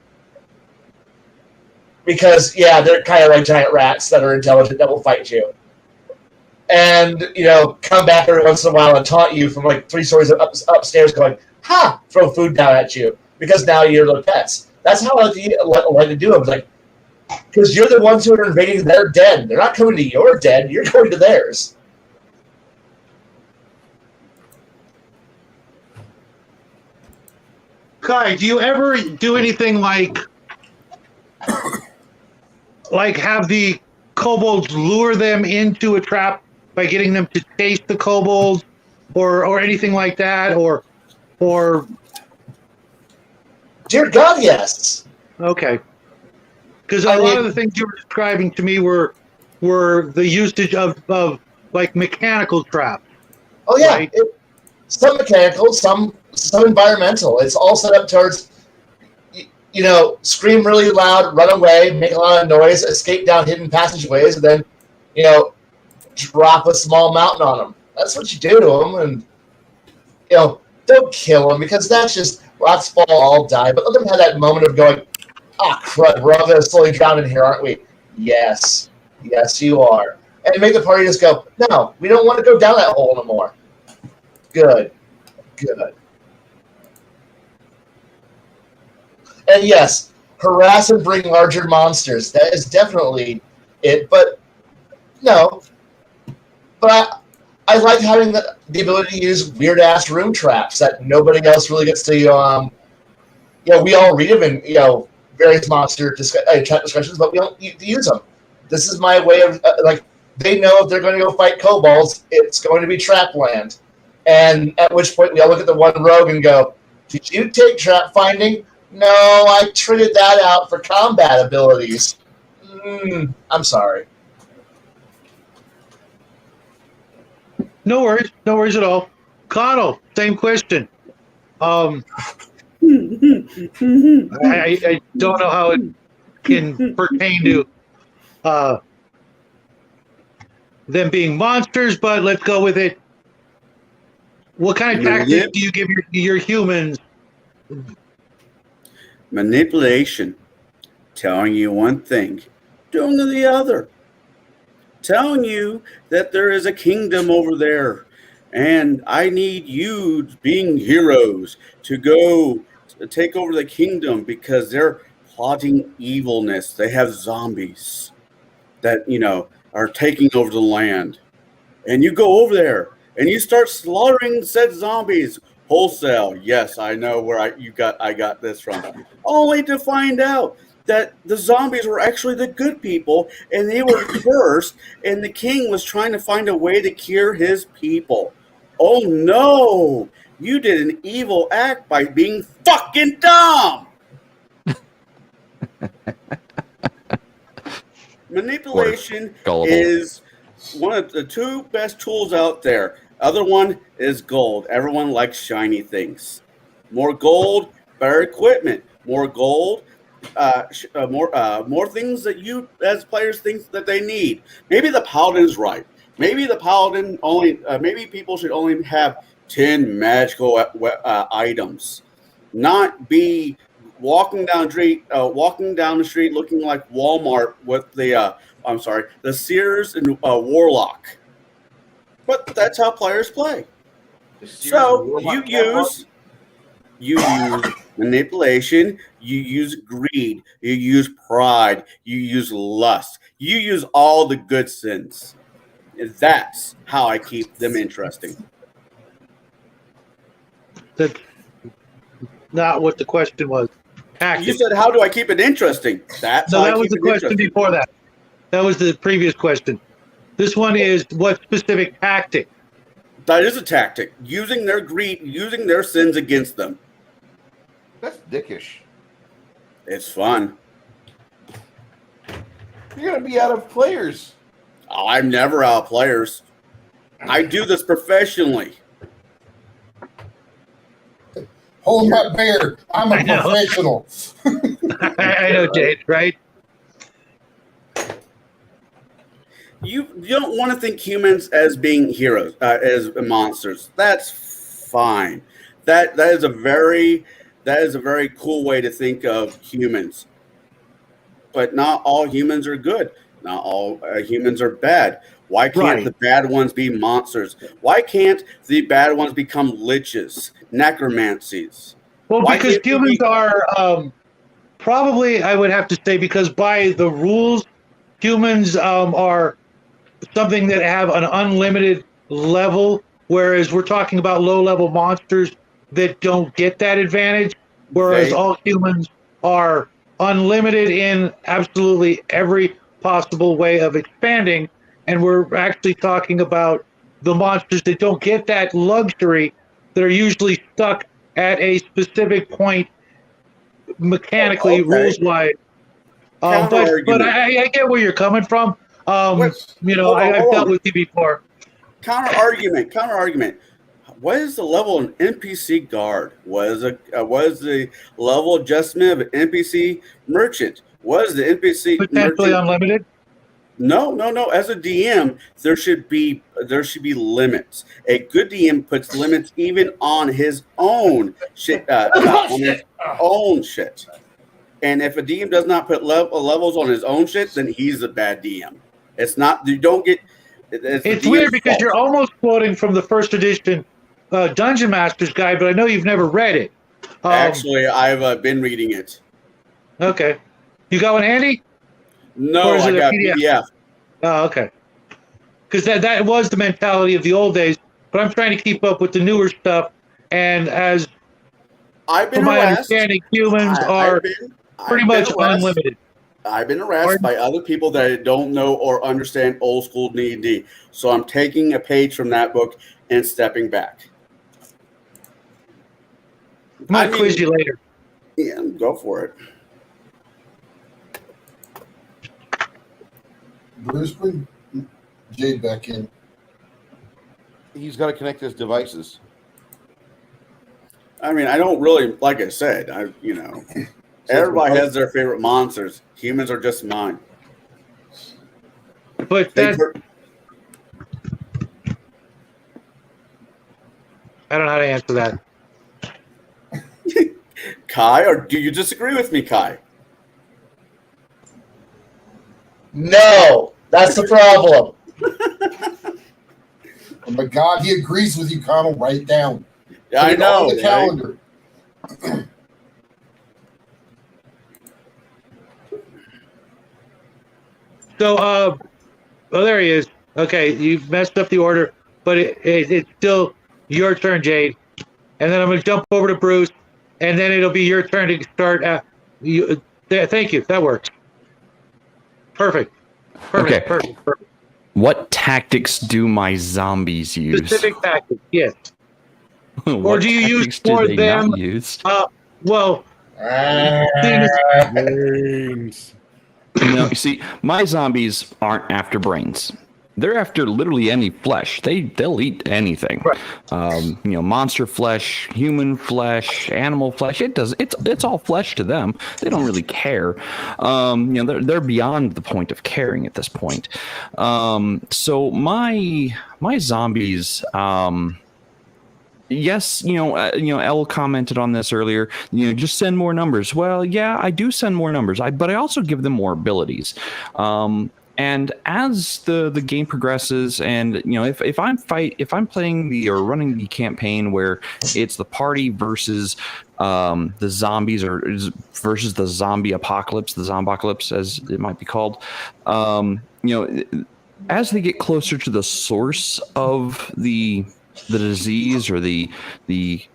Because yeah, they're kind of like giant rats that are intelligent that will fight you, and come back every once in a while and taunt you from like 3 stories upstairs, going, "Ha!" Throw food down at you because now you're the pets. That's how I like to do them. It's like, because you're the ones who are invading their den. They're not coming to your den. You're going to theirs. Kai, do you ever do anything like have the kobolds lure them into a trap by getting them to chase the kobolds, or anything like that, or Dear God, yes. Okay. Because a lot of the things you were describing to me were the usage of like mechanical traps. Oh yeah, right? Some mechanical, some environmental. It's all set up towards, scream really loud, run away, make a lot of noise, escape down hidden passageways, and then, drop a small mountain on them. That's what you do to them, and don't kill them because that's just lots fall, all die. But let them have that moment of going, crud, we're all going to slowly drown in here, aren't we? Yes, you are. And make the party just go, no, we don't want to go down that hole no more. Good. And yes, harass and bring larger monsters. That is definitely it. But no. But I like having the ability to use weird ass room traps that nobody else really gets to. We all read them in various monster trap discussions, but we don't use them. This is my way of they know if they're going to go fight kobolds, it's going to be trap land. And at which point we all look at the one rogue and go, "Did you take trap finding?" "No, I traded that out for combat abilities." I'm sorry. No worries at all. Connell, same question. I don't know how it can pertain to them being monsters, but let's go with it. What kind of tactic do you give your humans? Manipulation. Telling you one thing, doing the other. Telling you that there is a kingdom over there, and I need you, being heroes, to go to take over the kingdom because they're plotting evilness. They have zombies that, are taking over the land. And you go over there and you start slaughtering said zombies wholesale. Yes, I know where I got this from. Only to find out that the zombies were actually the good people and they were cursed, and the king was trying to find a way to cure his people. Oh no! You did an evil act by being fucking dumb! Manipulation is one of the 2 best tools out there. Other one is gold. Everyone likes shiny things. More gold, better equipment. More gold, more things that you as players think that they need. Maybe the paladin's right. Maybe the paladin only. Maybe people should only have 10 magical items, not be walking down the street looking like Walmart with the Sears and Warlock. But that's how players play. So you use manipulation, you use greed, you use pride, you use lust, you use all the good sins. That's how I keep them interesting. That's not what the question was. You said, how do I keep it interesting? That was the question before that. That was the previous question. This one is, what specific tactic? That is a tactic. Using their greed, using their sins against them. That's dickish. It's fun. You're going to be out of players. Oh, I'm never out of players. I do this professionally. Hold my beer. I'm a I know. professional. I know, Jade, right? You don't want to think humans as being heroes, as monsters. That's fine. That is a very cool way to think of humans. But not all humans are good. Not all humans are bad. Why can't Right. the bad ones be monsters? Why can't the bad ones become liches, necromancies? Well, Why because can't they humans be- are probably, I would have to say, because by the rules, humans are something that have an unlimited level, whereas we're talking about low-level monsters that don't get that advantage, whereas They- all humans are unlimited in absolutely every possible way of expanding, and we're actually talking about the monsters that don't get that luxury, that are usually stuck at a specific point mechanically, okay. rules-wise. But Counter-argument. I get where you're coming from. What's- hold on, I've hold dealt on. with you before. Counter argument. What is the level of an NPC guard? What is the level adjustment of an NPC merchant? What is the NPC Potentially merchant? unlimited. No. As a DM, there should be limits. A good DM puts limits even on his own shit. On his own shit. And if a DM does not put levels on his own shit, then he's a bad DM. It's not. You don't get. It's weird because you're almost quoting from the first edition Dungeon Master's Guide, but I know you've never read it. Actually, I've been reading it. Okay. You got one handy? No, Or is I it a got PDF? PDF. Oh, okay. Because that was the mentality of the old days, but I'm trying to keep up with the newer stuff. And as I've been from my harassed. understanding, humans are pretty much unlimited. I've been harassed by other people that don't know or understand old school D&D. So I'm taking a page from that book and stepping back. I'm going to quiz you later. Yeah, go for it. Bruce, bring Jade back in. He's got to connect his devices. I mean, I don't really, like I said, everybody has their favorite monsters. Humans are just mine. But I don't know how to answer that. Kai, or do you disagree with me, Kai? No, that's the problem. Oh my God, he agrees with you, Connell. Write it down. Yeah, I Put it know. on the calendar. So, oh, there he is. Okay, you messed up the order, but it's still your turn, Jade. And then I'm going to jump over to Bruce, and then it'll be your turn to start. Thank you. That works. Perfect. Okay. Perfect. What tactics do my zombies use? Specific tactics, yes. What Or do you use tactics do for they them? not use? Well, Brains. No, you see, my zombies aren't after brains. They're after literally any flesh. They'll eat anything. Right. Monster flesh, human flesh, animal flesh. It's all flesh to them. They don't really care. They're beyond the point of caring at this point. So my zombies. Yes, Elle commented on this earlier. Just send more numbers. Well, yeah, I do send more numbers. But I also give them more abilities. And as the game progresses, and if I'm playing or running the campaign where it's the party versus the zombies versus the zombie apocalypse, the zombocalypse as it might be called, as they get closer to the source of the disease or the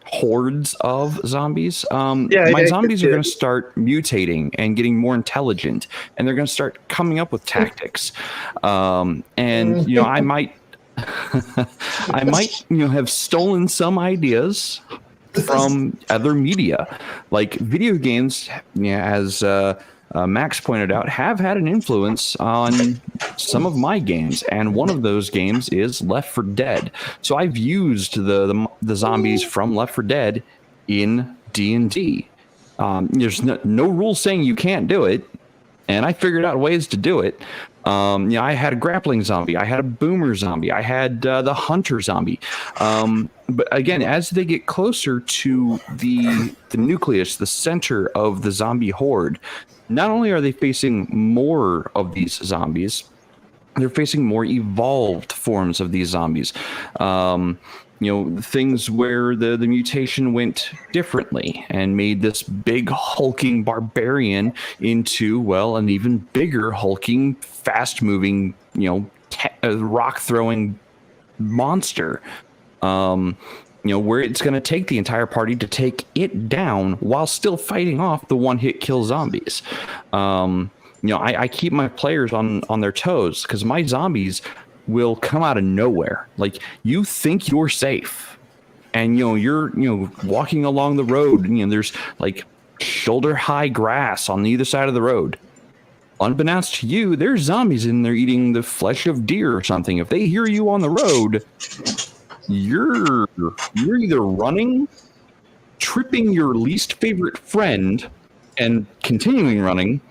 hordes of zombies, my zombies are going to start mutating and getting more intelligent, and they're going to start coming up with tactics. And I might have stolen some ideas from other media, like video games, as Max pointed out, have had an influence on some of my games, and one of those games is Left 4 Dead. So I've used the zombies from Left 4 Dead in D&D. There's no rule saying you can't do it, and I figured out ways to do it. I had a grappling zombie, I had a boomer zombie, I had the hunter zombie. But again, as they get closer to the nucleus, the center of the zombie horde, not only are they facing more of these zombies, they're facing more evolved forms of these zombies. Things where the mutation went differently and made this big hulking barbarian into, well, an even bigger hulking, fast-moving, rock-throwing monster. Where it's going to take the entire party to take it down while still fighting off the one-hit kill zombies. I keep my players on their toes because my zombies will come out of nowhere. Like, you think you're safe, and you're walking along the road, and there's like shoulder high grass on either side of the road. Unbeknownst to you, there's zombies in there eating the flesh of deer or something. If they hear you on the road, you're either running, tripping your least favorite friend, and continuing running,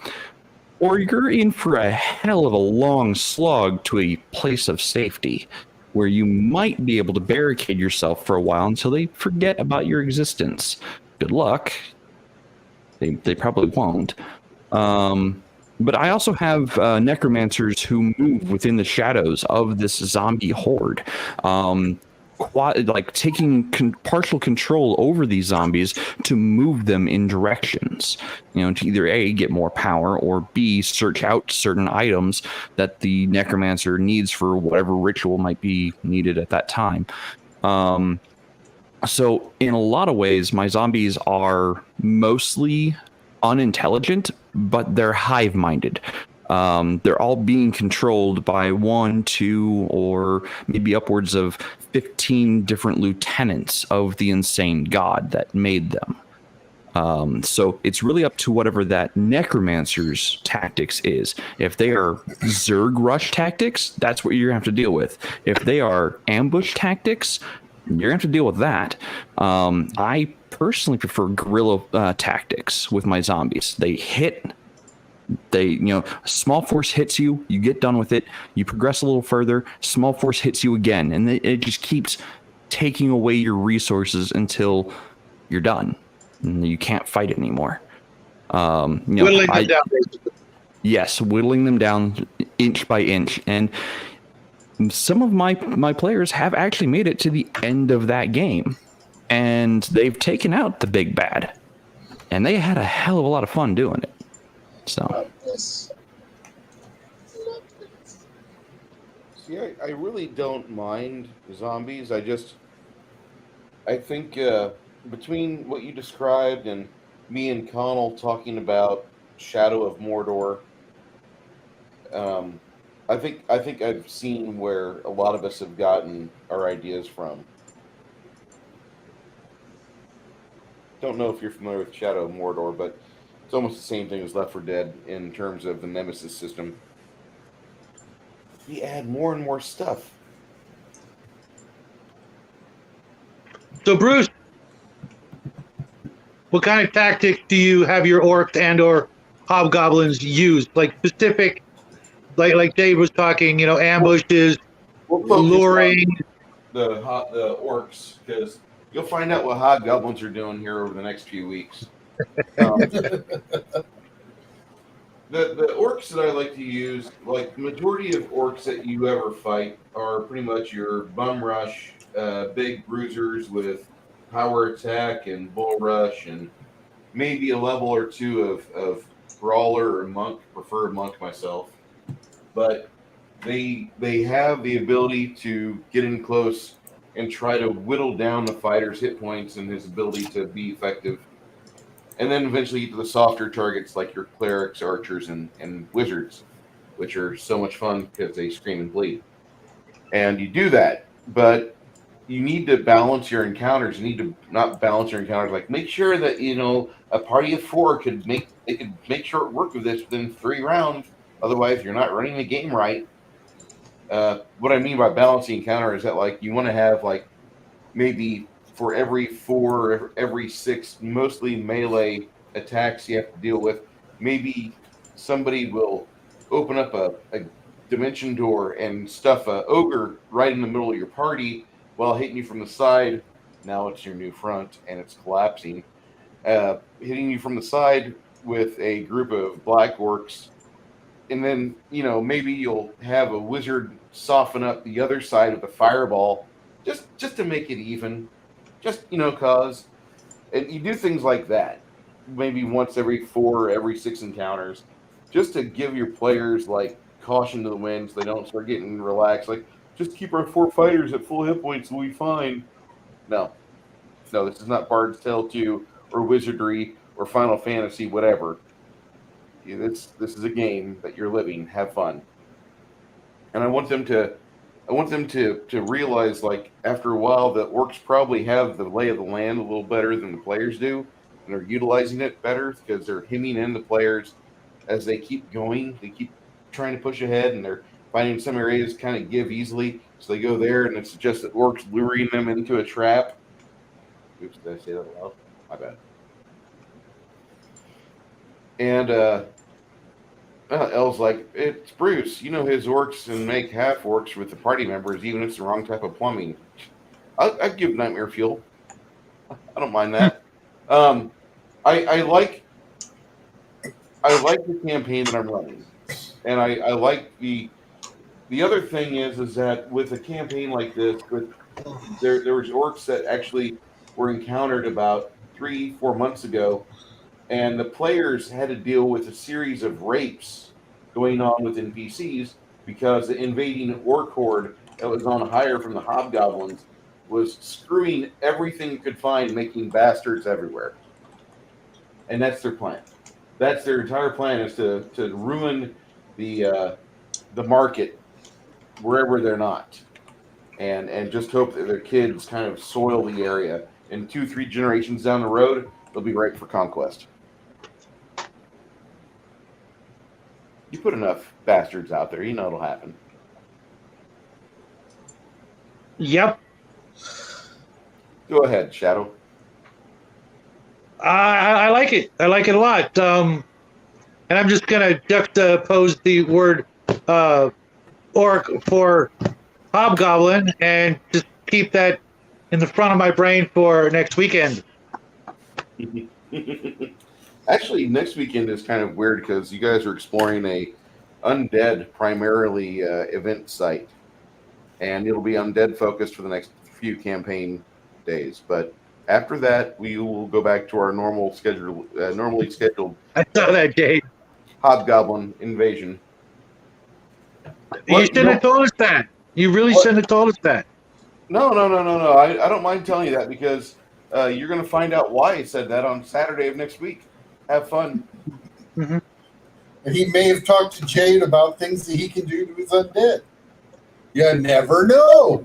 or you're in for a hell of a long slog to a place of safety where you might be able to barricade yourself for a while until they forget about your existence. Good luck. They probably won't. But I also have necromancers who move within the shadows of this zombie horde. Taking partial control over these zombies to move them in directions, to either A, get more power, or B, search out certain items that the necromancer needs for whatever ritual might be needed at that time. So in a lot of ways, my zombies are mostly unintelligent, but they're hive-minded. They're all being controlled by 1, 2, or maybe upwards of 15 different lieutenants of the insane god that made them. So it's really up to whatever that necromancer's tactics is. If they are Zerg rush tactics, that's what you're going to have to deal with. If they are ambush tactics, you're going to have to deal with that. I personally prefer guerrilla tactics with my zombies. They hit... small force hits you, you get done with it, you progress a little further, small force hits you again, and it just keeps taking away your resources until you're done and you can't fight it anymore. Whittling them down, basically. Yes, whittling them down inch by inch. And some of my players have actually made it to the end of that game, and they've taken out the big bad, and they had a hell of a lot of fun doing it. So, see, I really don't mind zombies. I think between what you described and me and Connell talking about Shadow of Mordor, I think I've seen where a lot of us have gotten our ideas from. Don't know if you're familiar with Shadow of Mordor, but it's almost the same thing as Left 4 Dead in terms of the Nemesis system. We add more and more stuff. So, Bruce, what kind of tactics do you have your orcs and or hobgoblins use? Like specific, like Dave was talking, ambushes, luring. The orcs, because you'll find out what hobgoblins are doing here over the next few weeks. The orcs that I like to use, like the majority of orcs that you ever fight are pretty much your bum rush, big bruisers with power attack and bull rush, and maybe a level or two of brawler or monk. Prefer monk myself, but they have the ability to get in close and try to whittle down the fighter's hit points and his ability to be effective. And then eventually get to the softer targets like your clerics, archers, and wizards, which are so much fun because they scream and bleed. And you do that, but you need to balance your encounters. You need to not balance your encounters. Like, make sure that, a party of 4 could make short work of this within 3 rounds. Otherwise, you're not running the game right. What I mean by balancing encounter is that, like, you want to have, like, maybe for every 4, every 6, mostly melee attacks you have to deal with, maybe somebody will open up a dimension door and stuff a ogre right in the middle of your party while hitting you from the side. Now it's your new front and it's collapsing. Hitting you from the side with a group of black orcs, and then maybe you'll have a wizard soften up the other side with a fireball, just to make it even, just cause. And you do things like that, maybe once every 4 or every 6 encounters, just to give your players like caution to the wind, so they don't start getting relaxed. Like, just keep our 4 fighters at full hit points, and we'll be fine. No, this is not Bard's Tale 2 or Wizardry or Final Fantasy, whatever. This is a game that you're living. Have fun. And I want them to realize, like, after a while, that orcs probably have the lay of the land a little better than the players do, and they're utilizing it better because they're hemming in the players as they keep going. They keep trying to push ahead, and they're finding some areas kind of give easily, so they go there, and it's just that orcs luring them into a trap. Oops, did I say that loud? My bad. And Elle's like, it's Bruce. His orcs and make half orcs with the party members, even if it's the wrong type of plumbing. I'd give Nightmare Fuel. I don't mind that. I like the campaign that I'm running, and I like the other thing is that with a campaign like this, there was orcs that actually were encountered about 3-4 months ago. And the players had to deal with a series of rapes going on with NPCs because the invading orc horde that was on hire from the hobgoblins was screwing everything it could find, making bastards everywhere. And that's their plan. That's their entire plan, is to ruin the market wherever they're not, and just hope that their kids kind of soil the area. And 2-3 generations down the road, they'll be ripe for conquest. You put enough bastards out there, it'll happen. Yep. Go ahead, Shadow. I like it. I like it a lot. And I'm just going to juxtapose the word orc for hobgoblin and just keep that in the front of my brain for next weekend. Actually, next weekend is kind of weird because you guys are exploring a undead primarily event site, and it'll be undead focused for the next few campaign days. But after that, we will go back to our normally scheduled I saw that, Jade. hobgoblin invasion. You shouldn't have told us that. You really shouldn't have told us that. No. I don't mind telling you that because you're going to find out why I said that on Saturday of next week. Have fun. Mm-hmm. And he may have talked to Jade about things that he can do to his undead. You never know.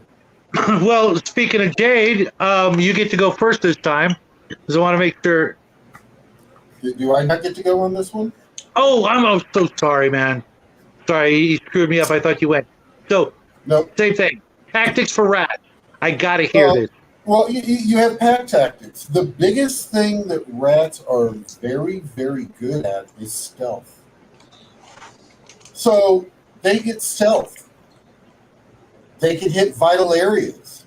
Well, speaking of Jade, you get to go first this time, because I want to make sure. Do I not get to go on this one? Oh, I'm so sorry, man. Sorry, you screwed me up. I thought you went. So, Nope. Same thing. Tactics for rats. I got to hear this. Well, you have pack tactics. The biggest thing that rats are very, very good at is stealth. So they get stealth. They can hit vital areas.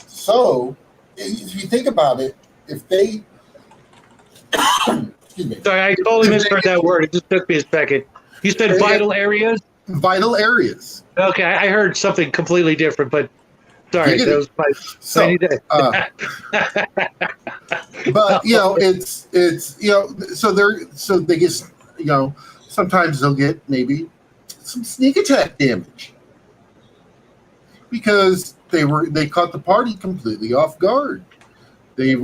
So if you think about it, if they... Excuse me. Sorry, I totally misheard that word. It just took me a second. You said vital areas? Vital areas. Okay, I heard something completely different, but sorry, that was my rainy day. But so they get sometimes they'll get maybe some sneak attack damage because they caught the party completely off guard. They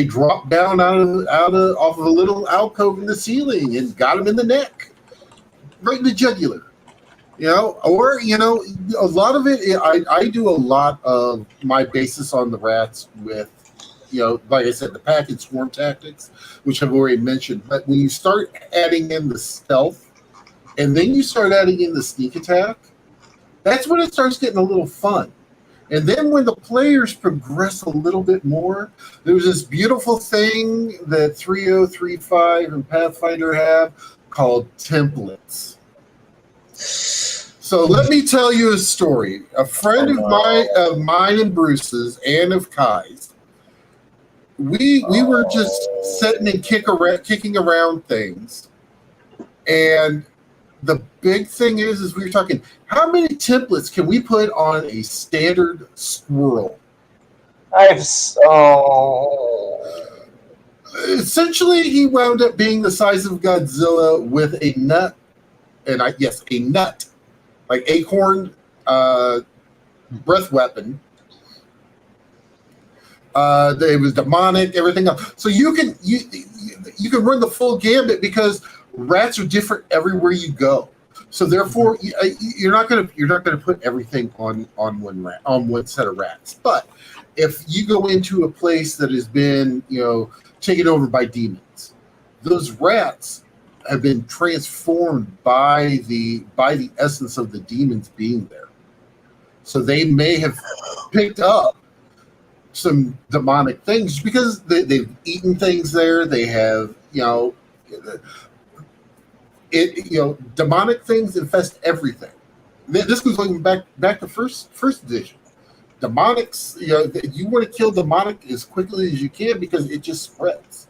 dropped down off of a little alcove in the ceiling and got him in the neck, right in the jugular. Or a lot of it. I do a lot of my basis on the rats with, like I said, the pack and swarm tactics, which I've already mentioned. But when you start adding in the stealth, and then you start adding in the sneak attack, that's when it starts getting a little fun. And then when the players progress a little bit more, there's this beautiful thing that 3035 and Pathfinder have called templates. So let me tell you a story. A friend of mine and Bruce's and of Kai's, we were just sitting and kicking around things. And the big thing is we were talking, how many templates can we put on a standard squirrel? Essentially, he wound up being the size of Godzilla with a nut, and a nut, like acorn breath weapon. It was demonic, everything else. So you can run the full gambit because rats are different everywhere you go. So therefore, you're not gonna put everything on one set of rats. But if you go into a place that has been taken over by demons, those rats have been transformed by the essence of the demons being there. So they may have picked up some demonic things because they've eaten things there. They have demonic things infest everything. This goes going back to first edition. Demonics, you want to kill demonic as quickly as you can because it just spreads.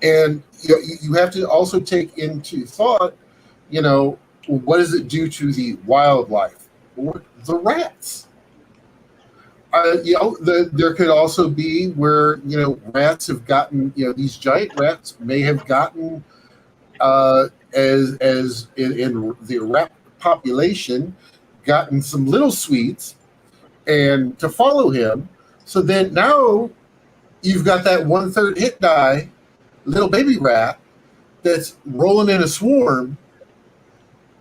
And you have to also take into thought, what does it do to the wildlife or the rats? There could also be where rats have gotten these giant rats may have gotten as in the rat population gotten some little sweets and to follow him. So then now you've got that 1/3 hit die little baby rat that's rolling in a swarm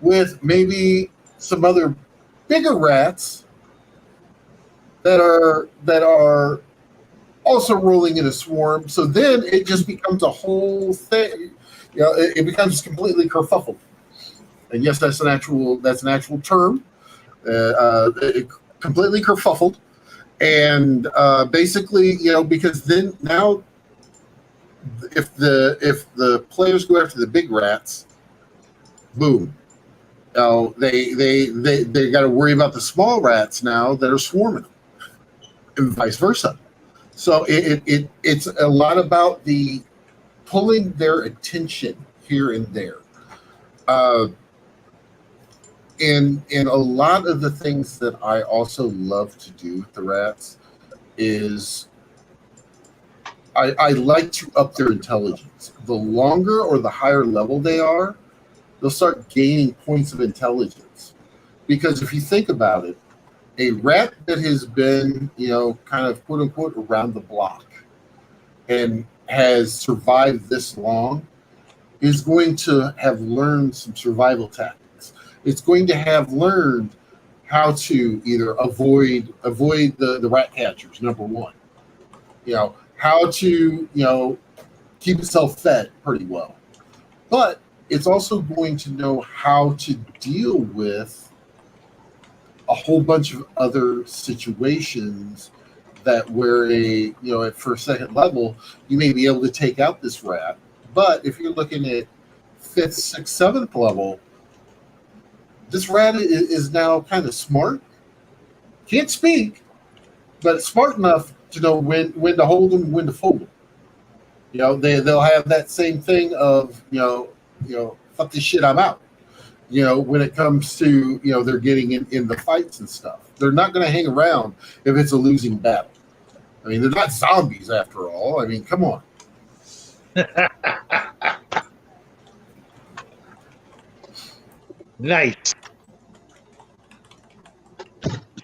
with maybe some other bigger rats that are also rolling in a swarm. So then it just becomes a whole thing. It becomes completely kerfuffled. And yes, that's an actual term. Completely kerfuffled. And basically, because then now if the players go after the big rats, boom. They got to worry about the small rats now that are swarming them, and vice versa. So it's a lot about the pulling their attention here and there. And a lot of the things that I also love to do with the rats is I like to up their intelligence. The longer or the higher level they are, they'll start gaining points of intelligence. Because if you think about it, a rat that has been, kind of quote unquote around the block and has survived this long is going to have learned some survival tactics. It's going to have learned how to either avoid the rat catchers, number one. How to, keep itself fed pretty well. But it's also going to know how to deal with a whole bunch of other situations that where at first, second level, you may be able to take out this rat. But if you're looking at 5th, 6th, 7th level, this rat is now kind of smart. Can't speak, but smart enough to know when to hold them, when to fold them. They'll have that same thing of fuck this shit, I'm out. When it comes to they're getting in the fights and stuff, they're not going to hang around if it's a losing battle. I mean, they're not zombies after all. I mean, come on. Nice.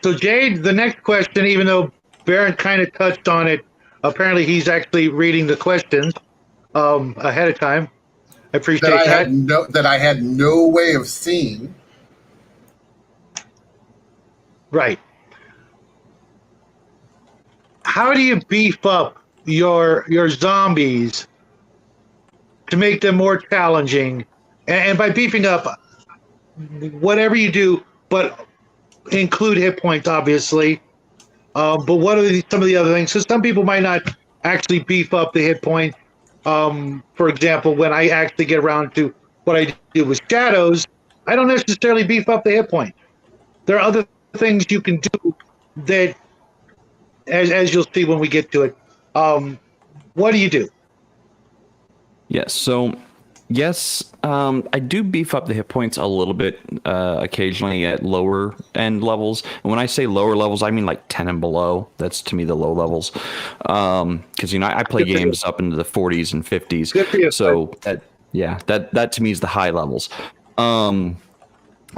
So Jade, the next question, even though Baron kind of touched on it, apparently he's actually reading the questions ahead of time. I appreciate that. That I had no way of seeing. Right. How do you beef up your zombies to make them more challenging? And by beefing up, whatever you do, but include hit points, obviously. But what are some of the other things? Because some people might not actually beef up the hit point. For example, when I actually get around to what I do with shadows, I don't necessarily beef up the hit point. There are other things you can do that, as you'll see when we get to it. What do you do? Yes. So, yes, I do beef up the hit points a little bit occasionally at lower end levels. And when I say lower levels, I mean like 10 and below. That's to me the low levels. Because I play games up into the 40s and 50s. So that to me is the high levels.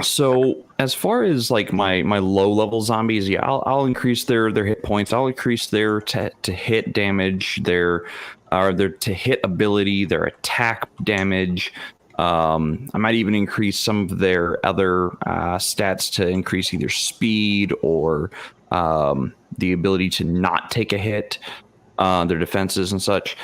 So as far as like my low level zombies, I'll increase their hit points. I'll increase their to hit damage, their to hit ability, their attack damage. I might even increase some of their other stats to increase either speed or the ability to not take a hit, their defenses and such.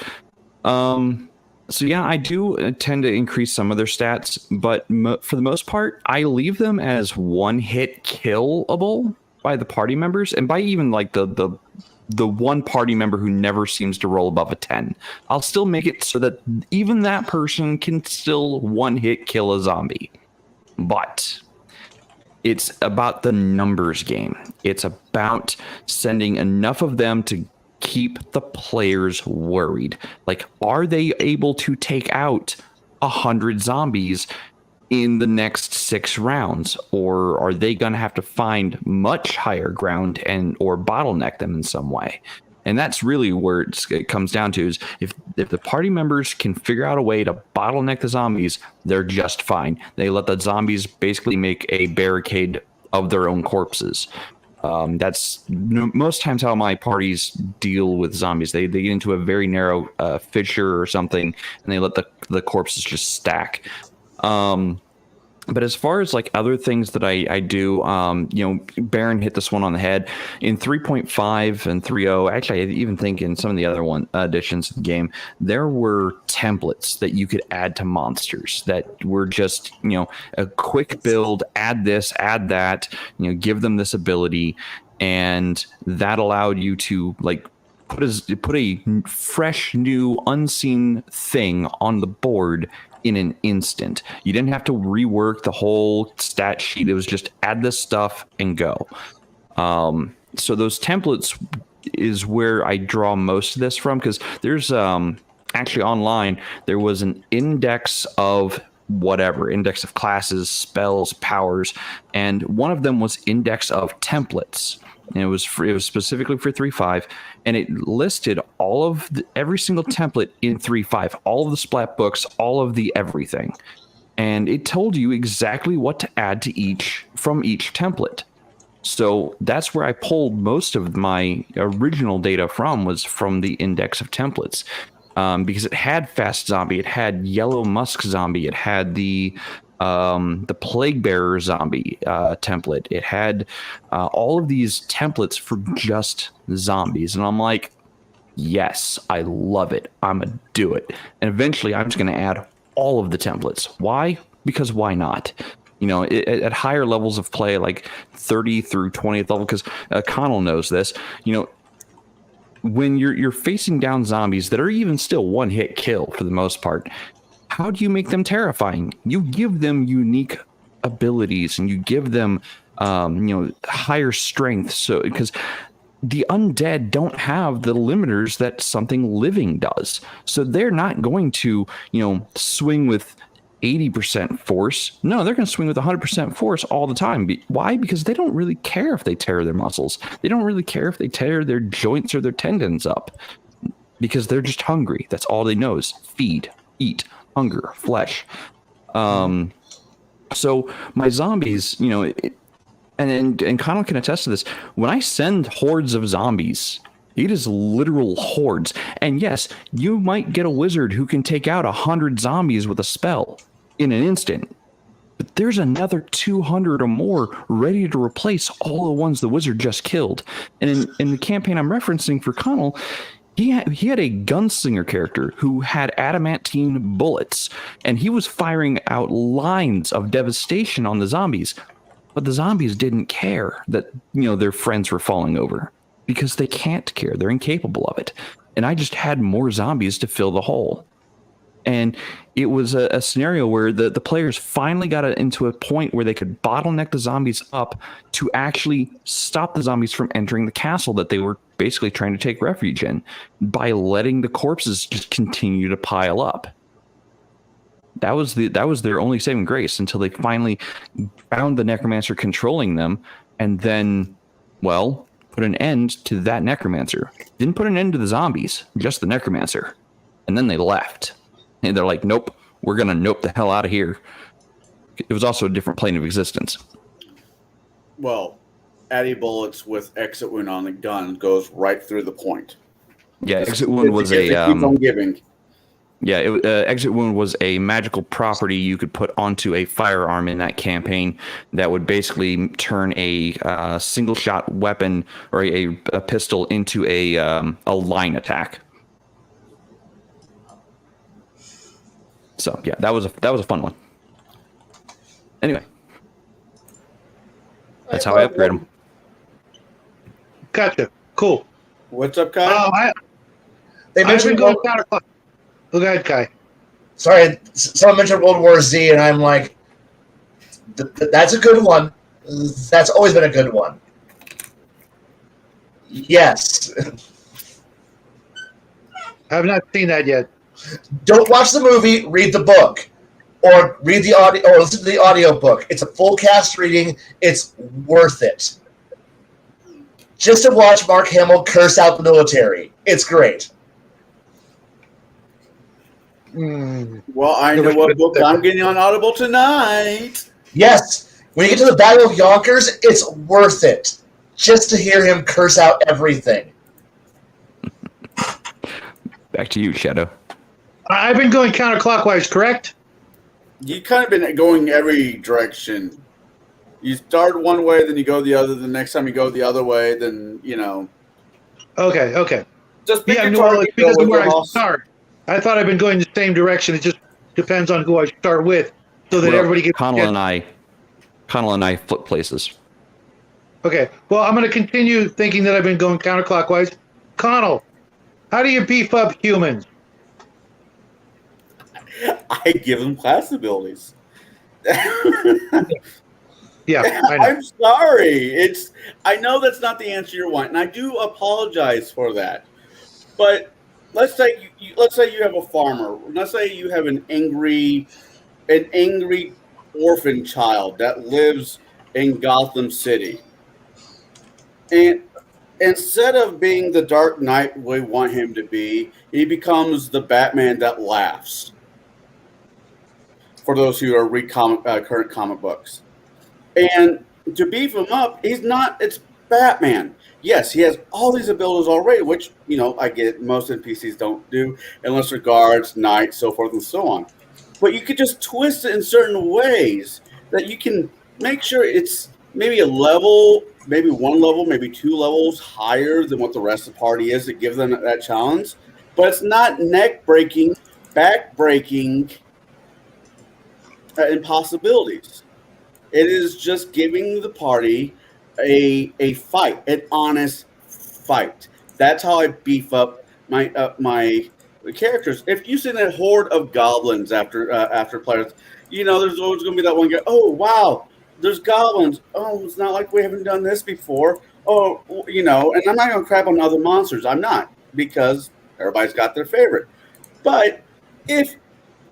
So yeah, I do tend to increase some of their stats, but for the most part, I leave them as one-hit killable by the party members, and by even like the one party member who never seems to roll above a 10. I'll still make it so that even that person can still one-hit kill a zombie. But it's about the numbers game. It's about sending enough of them to keep the players worried. Like, are they able to take out 100 zombies in the next 6 rounds, or are they going to have to find much higher ground and or bottleneck them in some way? And that's really where it comes down to, is if the party members can figure out a way to bottleneck the zombies, they're just fine. They let the zombies basically make a barricade of their own corpses. That's most times how my parties deal with zombies. They get into a very narrow fissure or something, and they let the corpses just stack. But as far as like other things that I do, Baron hit this one on the head. In 3.5 and 3.0, actually, I even think in some of the other editions of the game, there were templates that you could add to monsters that were just, a quick build, add this, add that, give them this ability. And that allowed you to like put a fresh, new, unseen thing on the board in an instant. You didn't have to rework the whole stat sheet. It was just add this stuff and go. So those templates is where I draw most of this from, because there's actually online there was an index of index of classes, spells, powers, and one of them was index of templates. And it was specifically for 3.5, and it listed all of every single template in 3.5, all of the splat books, all of the everything, and it told you exactly what to add to each template. So that's where I pulled most of my original data from, was from the index of templates, because it had fast zombie, it had yellow musk zombie, it had the plague bearer zombie template. It had all of these templates for just zombies. And I'm like, yes, I love it. I'm going to do it. And eventually I'm just going to add all of the templates. Why? Because why not? At higher levels of play, like 30 through 20th level, because Connell knows this, when you're facing down zombies that are even still one-hit kill for the most part, how do you make them terrifying? You give them unique abilities, and you give them, higher strength. So, because the undead don't have the limiters that something living does, so they're not going to, swing with 80% force. No, they're going to swing with 100% force all the time. Why? Because they don't really care if they tear their muscles. They don't really care if they tear their joints or their tendons up, because they're just hungry. That's all they know is feed, eat. Hunger, flesh. So my zombies, and Connell can attest to this. When I send hordes of zombies, it is literal hordes. And yes, you might get a wizard who can take out 100 zombies with a spell in an instant. But there's another 200 or more ready to replace all the ones the wizard just killed. And in the campaign I'm referencing for Connell, he had a gunslinger character who had adamantine bullets, and he was firing out lines of devastation on the zombies. But the zombies didn't care that, their friends were falling over because they can't care. They're incapable of it. And I just had more zombies to fill the hole. And it was a scenario where the players finally got into a point where they could bottleneck the zombies up to actually stop the zombies from entering the castle that they were basically trying to take refuge in by letting the corpses just continue to pile up. That was their only saving grace until they finally found the necromancer controlling them, and then, well, put an end to that necromancer. Didn't put an end to the zombies, just the necromancer. And then they left. And they're like, nope, we're going to nope the hell out of here. It was also a different plane of existence. Well, Addy bullets with exit wound on the gun goes right through the point. Yeah, exit wound was a... keeps on giving. Yeah, exit wound was a magical property you could put onto a firearm in that campaign that would basically turn a single shot weapon or a pistol into a line attack. So yeah, that was a fun one. Anyway, that's how I upgrade them. Gotcha. Cool. What's up, Kyle? They I've mentioned been going counterclockwise. Go ahead, Kai. Sorry, someone mentioned World War Z, and I'm like, that's a good one. That's always been a good one. Yes. I have not seen that yet. Don't watch the movie, read the book. Or read the audio, or listen to the audio book. It's a full cast reading. It's worth it. Just to watch Mark Hamill curse out the military. It's great. Well, I know what book I'm getting on Audible tonight. Yes. When you get to the Battle of Yonkers, it's worth it. Just to hear him curse out everything. Back to you, Shadow. I've been going counterclockwise, correct? You kind of been going every direction. You start one way, then you go the other. The next time you go the other way, then, Okay. Just pick your well, target, it's because go of with where the I boss. start. I thought I've been going the same direction. It just depends on who I start with, so that everybody gets. Connell and I flip places. Okay. Well, I'm going to continue thinking that I've been going counterclockwise. Connell, how do you beef up humans? I give them class abilities. Yeah, I know. I'm sorry. I know that's not the answer you want, and I do apologize for that. But let's say you have a farmer. Let's say you have an angry orphan child that lives in Gotham City, and instead of being the Dark Knight we want him to be, he becomes the Batman that laughs. For those who are read current comic books. And to beef him up, it's Batman. Yes, he has all these abilities already, which, I get most NPCs don't do, unless they're guards, knights, so forth and so on. But you could just twist it in certain ways that you can make sure it's maybe a level, maybe one level, maybe two levels higher than what the rest of the party is to give them that challenge. But it's not neck-breaking, back-breaking, impossibilities. It is just giving the party a fight, an honest fight. That's how I beef up my characters. If you send a horde of goblins after players, there's always going to be that one guy. Oh wow, there's goblins. Oh, it's not like we haven't done this before. Oh, and I'm not going to crap on other monsters. I'm not, because everybody's got their favorite. But if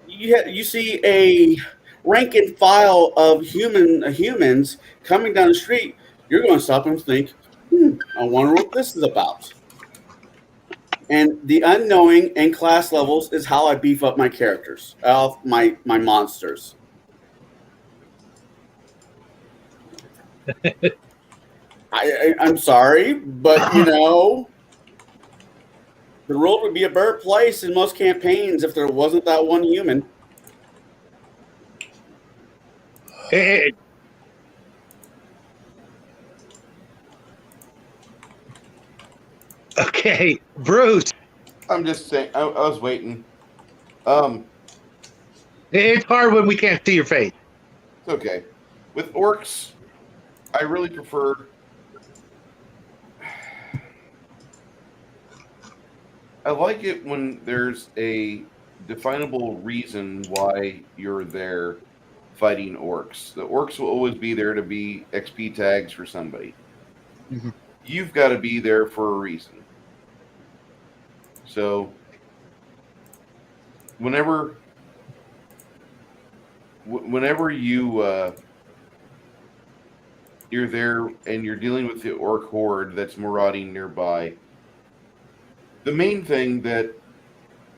you see a rank and file of humans coming down the street, you're going to stop and think, I wonder what this is about. And the unknowing and class levels is how I beef up my characters, my monsters. I'm sorry, but the world would be a better place in most campaigns if there wasn't that one human. Hey. Okay, Bruce. I'm just saying. I was waiting. It's hard when we can't see your face. It's okay. With orcs, I really prefer. I like it when there's a definable reason why you're there fighting orcs. The orcs will always be there to be XP tags for somebody. Mhm. You've got to be there for a reason. So whenever whenever you're there and you're dealing with the orc horde that's marauding nearby, the main thing that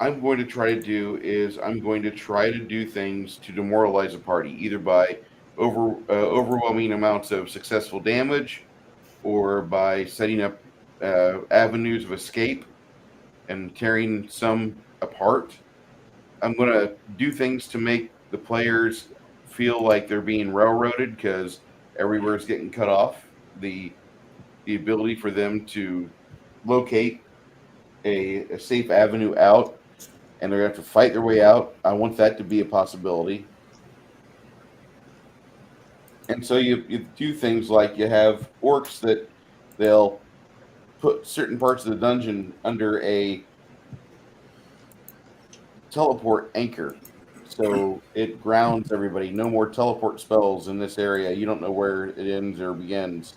I'm going to try to do is I'm going to try to do things to demoralize a party, either by overwhelming amounts of successful damage or by setting up avenues of escape and tearing some apart. I'm going to do things to make the players feel like they're being railroaded because everywhere's getting cut off. The ability for them to locate a safe avenue out and they're going to have to fight their way out. I want that to be a possibility. And so you do things like you have orcs that they'll put certain parts of the dungeon under a teleport anchor. So it grounds everybody. No more teleport spells in this area. You don't know where it ends or begins.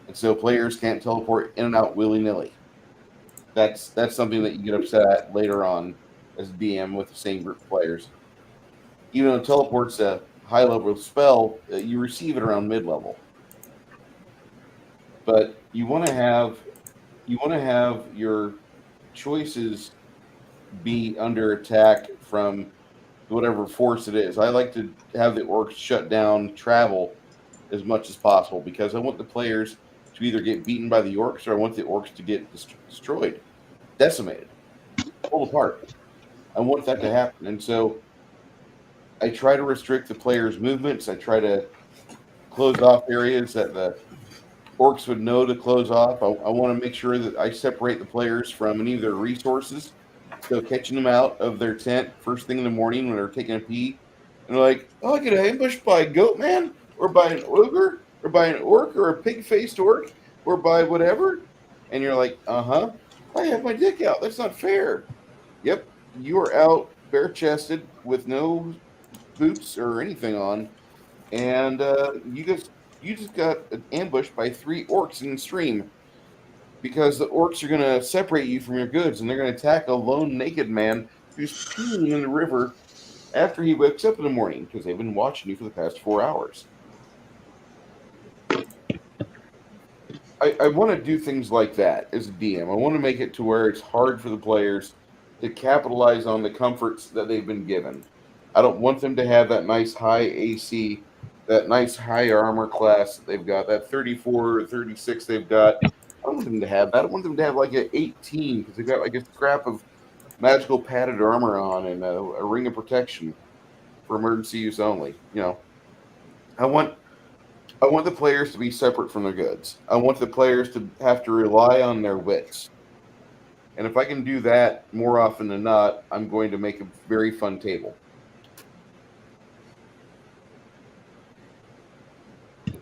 And so players can't teleport in and out willy-nilly. That's something that you get upset at later on as DM with the same group of players. Even though teleport's a high level spell, you receive it around mid level. But you want to have your choices be under attack from whatever force it is. I like to have the orcs shut down travel as much as possible because I want the players to either get beaten by the orcs or I want the orcs to get destroyed, decimated, pulled apart. I want that to happen. And so I try to restrict the players' movements. I try to close off areas that the orcs would know to close off. I want to make sure that I separate the players from any of their resources. So catching them out of their tent first thing in the morning when they're taking a pee, and they're like, "Oh, I get ambushed by a goat man, or by an ogre, or by an orc, or a pig-faced orc, or by whatever," and you're like, "Uh-huh, I have my dick out. That's not fair." Yep, you are out bare-chested with no boots or anything on, and you just got ambushed by 3 orcs in the stream because the orcs are going to separate you from your goods and they're going to attack a lone naked man who's peeing in the river after he wakes up in the morning because they've been watching you for the past 4 hours. I want to do things like that as a DM. I want to make it to where it's hard for the players to capitalize on the comforts that they've been given. I don't want them to have that nice high AC, that nice high armor class that they've got, that 34 or 36 they've got. I don't want them to have that. I want them to have like an 18 because they've got like a scrap of magical padded armor on and a ring of protection for emergency use only. You know, I want the players to be separate from their goods. I want the players to have to rely on their wits. And if I can do that more often than not, I'm going to make a very fun table.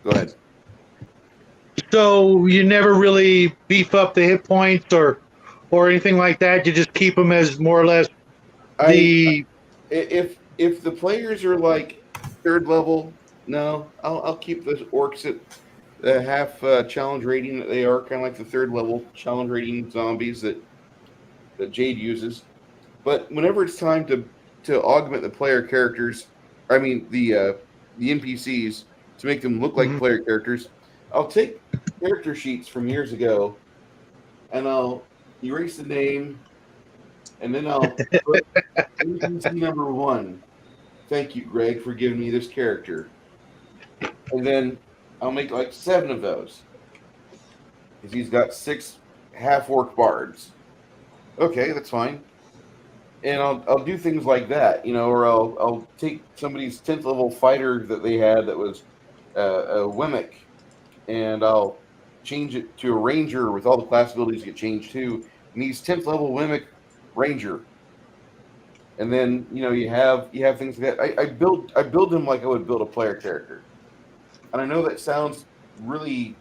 Go ahead. So you never really beef up the hit points or anything like that. You just keep them as more or less the. If the players are like 3rd level, no, I'll keep the orcs at the half challenge rating that they are, kind of like the 3rd level challenge rating zombies that Jade uses. But whenever it's time to augment the player characters, I mean the NPCs to make them look like player characters, I'll take character sheets from years ago and I'll erase the name and then I'll put NPC number 1. Thank you, Greg, for giving me this character. And then I'll make like 7 of those. Because he's got 6 half-orc bards. Okay, that's fine. And I'll do things like that, you know, or I'll take somebody's 10th level fighter that they had that was a Wemmick, and I'll change it to a ranger with all the class abilities get changed too. And he's 10th level Wemmick ranger. And then you know you have things like that. I build them like I would build a player character. And I know that sounds really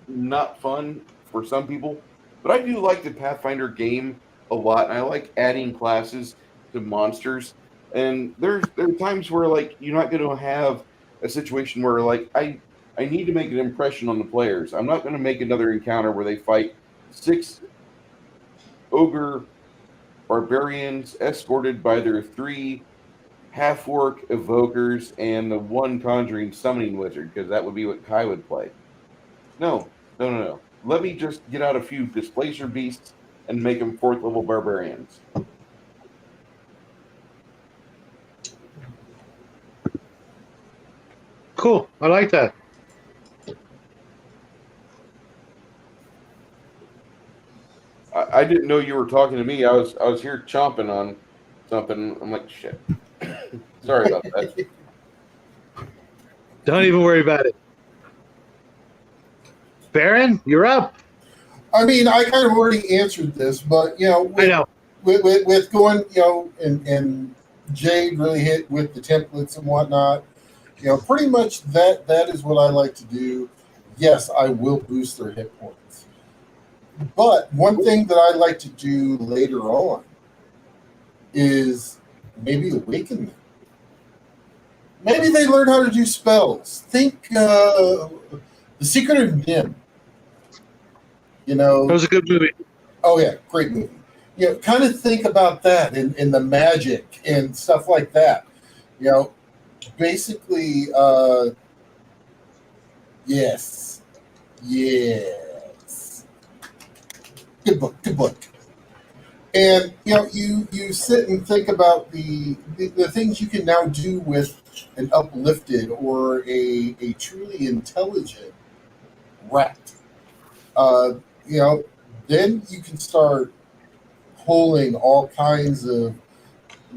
not fun for some people. But I do like the Pathfinder game a lot, and I like adding classes to monsters. And there are times where like you're not going to have a situation where like I need to make an impression on the players. I'm not going to make another encounter where they fight 6 ogre barbarians escorted by their 3 half-orc evokers and the 1 conjuring summoning wizard, because that would be what Kai would play. No, no, no, no. Let me just get out a few displacer beasts and make them 4th level barbarians. Cool. I like that. I didn't know you were talking to me. I was here chomping on something. I'm like, shit. Sorry about that. Don't even worry about it. Baron, you're up. I mean, I kind of already answered this, but I know. with going, and Jade really hit with the templates and whatnot. Pretty much that is what I like to do. Yes, I will boost their hit points. But one thing that I like to do later on is maybe awaken them. Maybe they learn how to do spells. Think The Secret of Nim. That was a good movie. Oh yeah, great movie. Kind of think about that and the magic and stuff like that. Basically, yes. Good book. And you sit and think about the things you can now do with an uplifted or a truly intelligent rat. Then you can start pulling all kinds of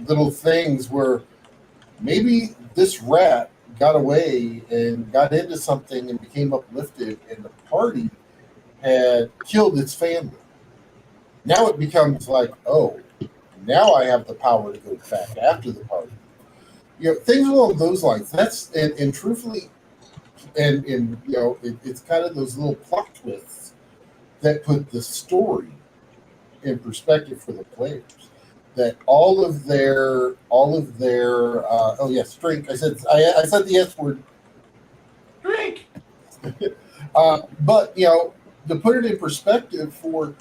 little things where maybe this rat got away and got into something and became uplifted, and the party had killed its family. Now it becomes like, oh, now I have the power to go back after the party. Things along those lines. That's and truthfully, and it's kind of those little plot twists that put the story in perspective for the players. That all of their oh yes, drink. I said the S word. Drink. But to put it in perspective for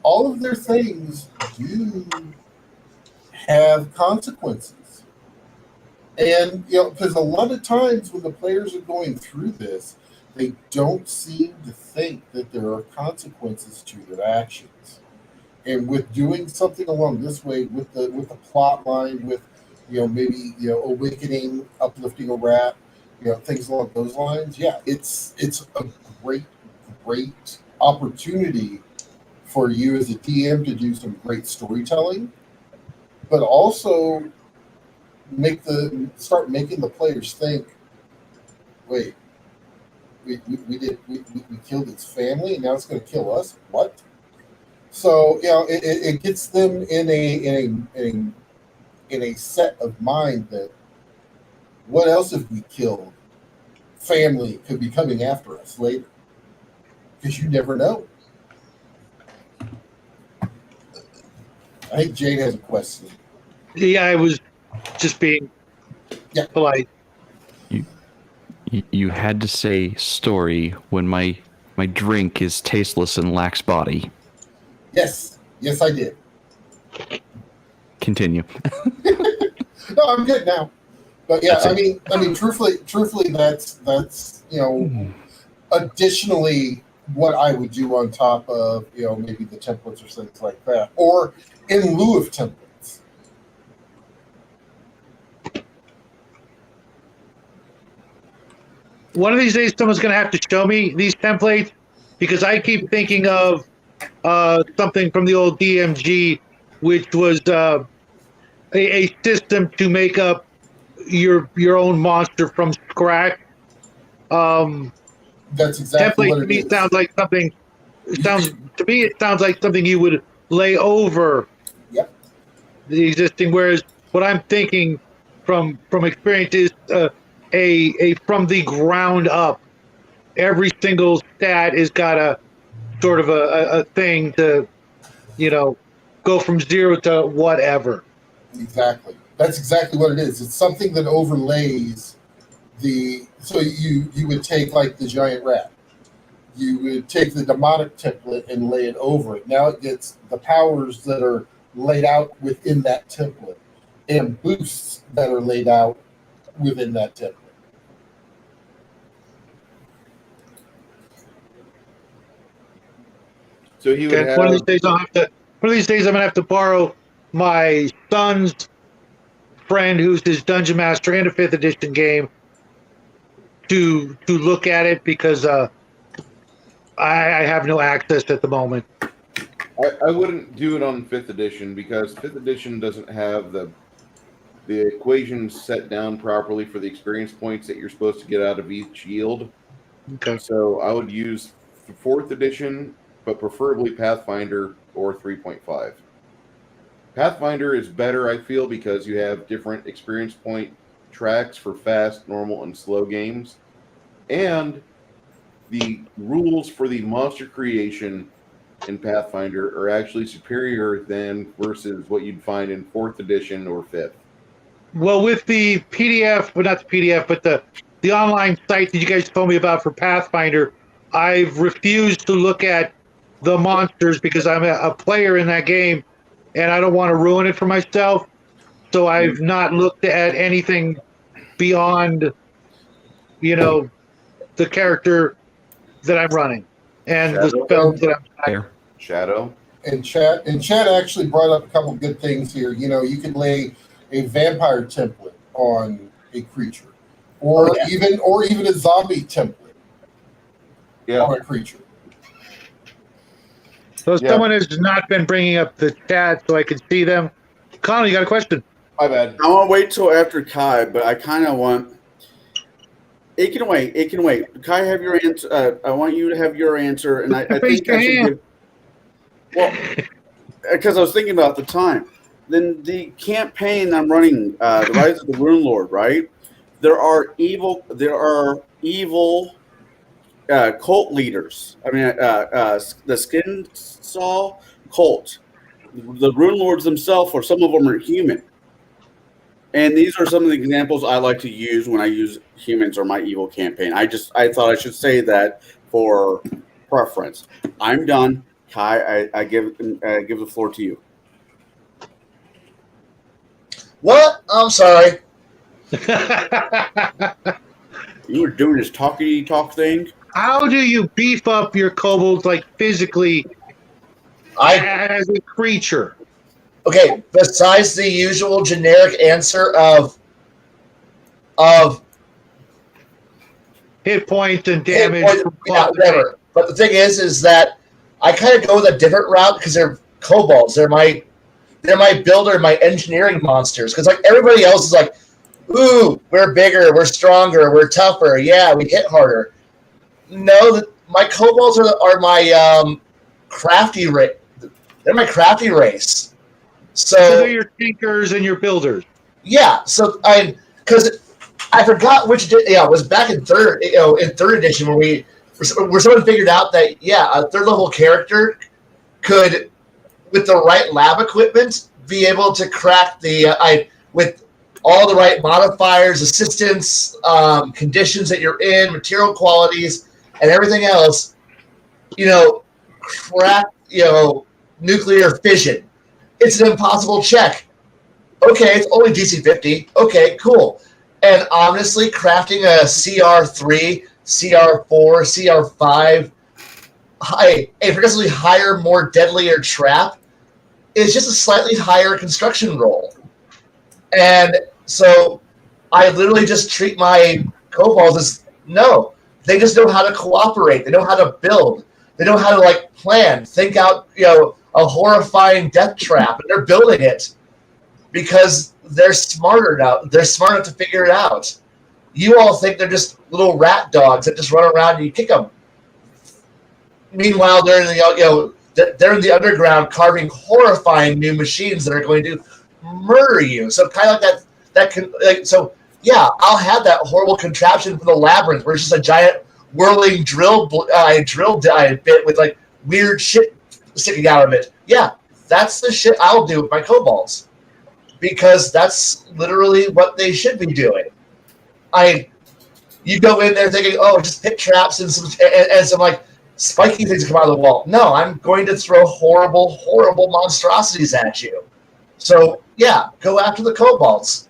all of their things do have consequences. And because a lot of times when the players are going through this, they don't seem to think that there are consequences to their actions. And with doing something along this way, with the plot line, with maybe awakening, uplifting a rat, things along those lines, yeah, it's a great opportunity for you as a DM to do some great storytelling, but also start making the players think, wait, we killed its family and now it's going to kill us? What? So it gets them in a set of mind that what else if we killed family could be coming after us later, because you never know. I think Jade has a question. Yeah, I was just being polite. You had to say story when my drink is tasteless and lacks body. Yes, I did. Continue. No, I'm good now. But yeah, I mean, truthfully, that's additionally what I would do on top of maybe the templates or things like that, or in lieu of templates. One of these days, someone's going to have to show me these templates, because I keep thinking of something from the old DMG, which was a system to make up your own monster from scratch. That's exactly what it is. Sounds like something. It sounds like something you would lay over the existing. Whereas what I'm thinking from experience is a from the ground up every single stat is got a sort of a thing to, go from 0 to whatever. Exactly. That's exactly what it is. It's something that overlays so you would take like the giant rat. You would take the demonic template and lay it over it. Now it gets the powers that are laid out within that template and boosts that are laid out within that template. So he would Okay, have. one of these days I'm gonna have to borrow my son's friend, who's his dungeon master and a 5th edition game, to look at it because I have no access at the moment. I wouldn't do it on 5th edition because 5th edition doesn't have the equations set down properly for the experience points that you're supposed to get out of each yield. Okay. So I would use 4th edition, but preferably Pathfinder or 3.5. Pathfinder is better, I feel, because you have different experience point tracks for fast, normal, and slow games. And the rules for the monster creation in Pathfinder are actually superior than versus what you'd find in 4th edition or 5th. Well, with the PDF, well, not the PDF, but the online site that you guys told me about for Pathfinder, I've refused to look at the monsters because I'm a player in that game, and I don't want to ruin it for myself. So I've not looked at anything beyond, the character that I'm running and the spells that I'm. Shadow. And Chad actually brought up a couple good things here. You could lay a vampire template on a creature, or even a zombie template on a creature. So someone has not been bringing up the chat so I can see them. Connell, you got a question? My bad. I want to wait till after Kai, but I kind of want. It can wait. Kai, have your answer. I want you to have your answer, and I think I should give. Well, because I was thinking about the time. Then the campaign I'm running, the Rise of the Rune Lord, right? There are evil cult leaders. I mean, the Skin Saw cult. The Rune Lords themselves, or some of them are human. And these are some of the examples I like to use when I use humans or my evil campaign. I thought I should say that for preference. I'm done. Kai, I give the floor to you. What? I'm sorry. You were doing this talky talk thing. How do you beef up your kobolds physically as a creature? Okay, besides the usual generic answer of hit points and damage, whatever. But the thing is that I kind of go with a different route because they're kobolds. They're my builder, my engineering monsters. Because everybody else is like, ooh, we're bigger, we're stronger, we're tougher. Yeah, we hit harder. No, my kobolds are my crafty race. They're my crafty race. So they're your tinkers and your builders. Yeah. So because I forgot which. It was back in third edition where someone figured out that a 3rd level character could, with the right lab equipment, be able to crack with all the right modifiers, assistance, conditions that you're in, material qualities, and everything else. Crack nuclear fission. It's an impossible check. Okay, it's only DC 50. Okay, cool. And honestly, crafting a CR3, CR4, CR5, a progressively higher, more deadlier trap is just a slightly higher construction roll. And so I literally just treat my kobolds as, no, they just know how to cooperate. They know how to build. They know how to plan, think out, a horrifying death trap, and they're building it because they're smarter now. They're smart enough to figure it out. You all think they're just little rat dogs that just run around and you kick them. Meanwhile, they're in the underground carving horrifying new machines that are going to murder you. So kind of like that can I'll have that horrible contraption for the labyrinth where it's just a giant whirling drill bit with like weird shit sticking out of it. Yeah, that's the shit I'll do with my kobolds, because that's literally what they should be doing. You go in there thinking, oh, just pit traps and some like spiky things come out of the wall. No, I'm going to throw horrible, horrible monstrosities at you. So yeah, go after the kobolds.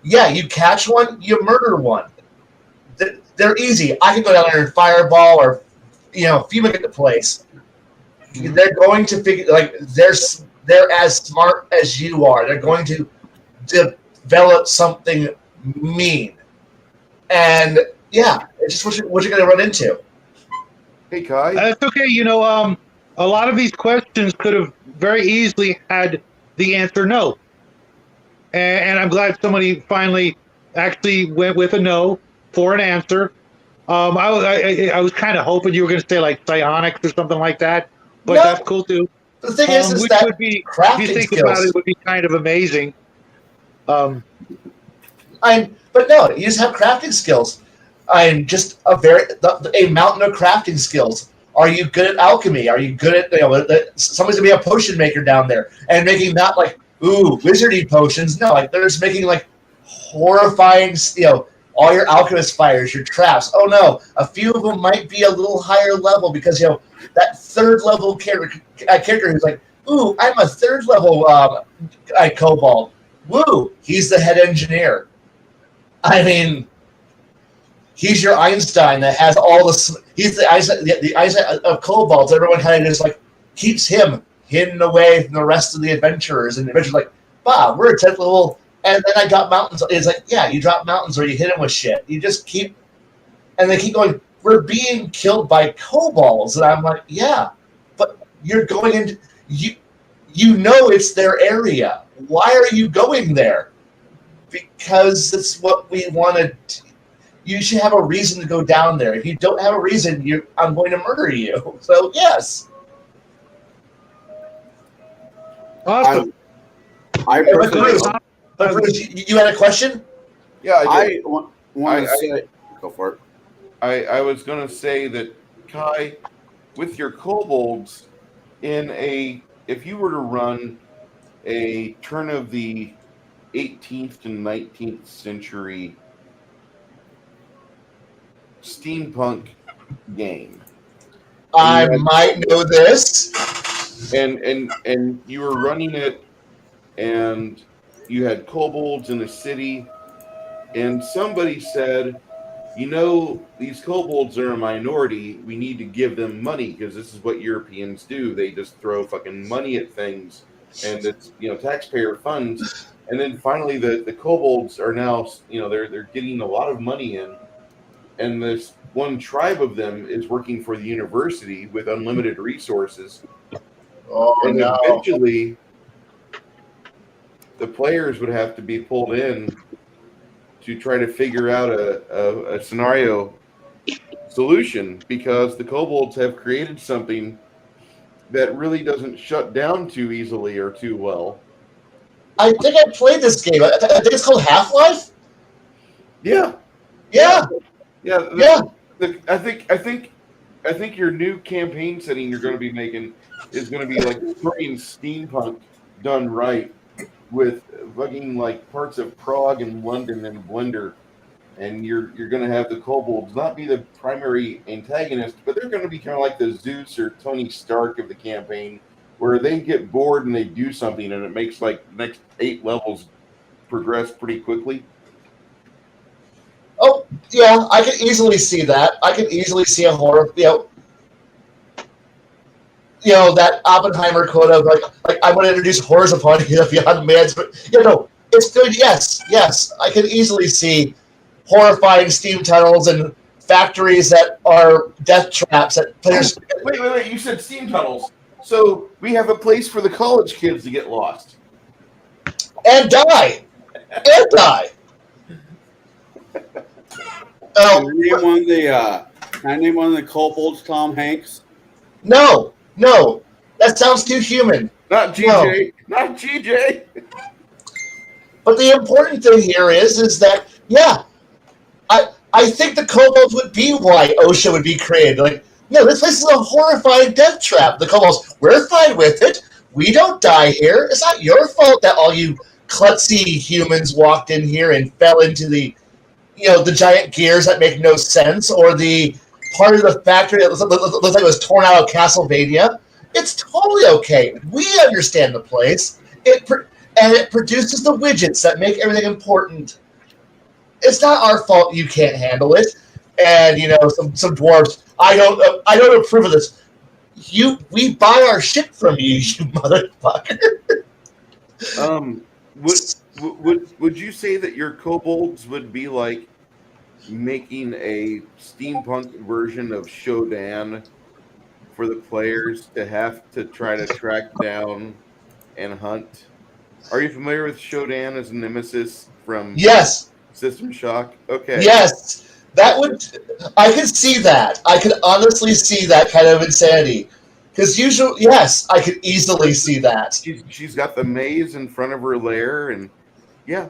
Yeah, you catch one, you murder one. They're easy. I can go down there and fireball or, fumigate the place. They're going to figure, like, they're as smart as you are. They're going to develop something mean. And yeah, it's just what you're going to run into. Hey, Kai. That's okay. A lot of these questions could have very easily had the answer no. And I'm glad somebody finally actually went with a no for an answer. I was kind of hoping you were going to say like psionics or something like that, but No. that's cool too. The thing is Which that would be, crafting if you think skills. about it, would be kind of amazing. But no, you just have crafting skills. I'm just a mountain of crafting skills. Are you good at alchemy? Are you good at somebody's gonna be a potion maker down there and making not like wizardy potions? No, like they're just making like horrifying, all your alchemist fires, your traps. Oh no, a few of them might be a little higher level because that third level character who's like, ooh, I'm a third level kobold. Woo, he's the head engineer. I mean, he's your Einstein that has all he's the Einstein of kobolds. Everyone kind of just like keeps him hidden away from the rest of the adventurers, and the adventurers like, Bob, we're a 10th level. And then I got mountains. It's like, yeah, you drop mountains or you hit them with shit. You just keep, and they keep going, we're being killed by kobolds. And I'm like, yeah, but you're going into, you know it's their area. Why are you going there? Because it's what we wanted. You should have a reason to go down there. If you don't have a reason, I'm going to murder you. So, yes. Awesome. I personally, You had a question? Yeah, I want to say, go for it. I was going to say that, Kai, with your kobolds, if you were to run a turn of the 18th to 19th century steampunk game, I might know this. and you were running it, and you had kobolds in a city, and somebody said, these kobolds are a minority. We need to give them money because this is what Europeans do. They just throw fucking money at things, and it's taxpayer funds. And then finally, the kobolds are now they're getting a lot of money in, and this one tribe of them is working for the university with unlimited resources. Oh, and no. eventually, the players would have to be pulled in to try to figure out a scenario solution, because the kobolds have created something that really doesn't shut down too easily or too well. I think I played this game. I think it's called Half-Life. Yeah. Yeah. I think your new campaign setting you're going to be making is going to be like fucking steampunk done right, with fucking like parts of Prague and London and Blender, and you're going to have the kobolds not be the primary antagonist, but they're going to be kind of like the Zeus or Tony Stark of the campaign, where they get bored and they do something, and it makes like the next 8 levels progress pretty quickly. Oh, yeah, I can easily see that. I can easily see a horror, that Oppenheimer quote of like I want to introduce horrors upon you beyond man's, but it's good. Yes, I can easily see horrifying steam tunnels and factories that are death traps that players. Wait! You said steam tunnels, so we have a place for the college kids to get lost and die. Can I name one of the kobolds Tom Hanks? No, that sounds too human. Not GJ. No. Not GJ. But the important thing here is that I think the kobolds would be why OSHA would be created. Like, no, this place is a horrifying death trap. The kobolds, we're fine with it. We don't die here. It's not your fault that all you klutzy humans walked in here and fell into the, the giant gears that make no sense, or the part of the factory that looks like it was torn out of Castlevania. It's totally okay. We understand the place. It produces the widgets that make everything important. It's not our fault you can't handle it. And some dwarves. I don't approve of this. We buy our shit from you, you motherfucker. Would you say that your kobolds would be like making a steampunk version of Shodan for the players to have to try to track down and hunt? Are you familiar with Shodan as a nemesis from System Shock? Okay. Yes. I could see that. I could honestly see that kind of insanity. Because usually, yes, I could easily see that. She's got the maze in front of her lair, and yeah,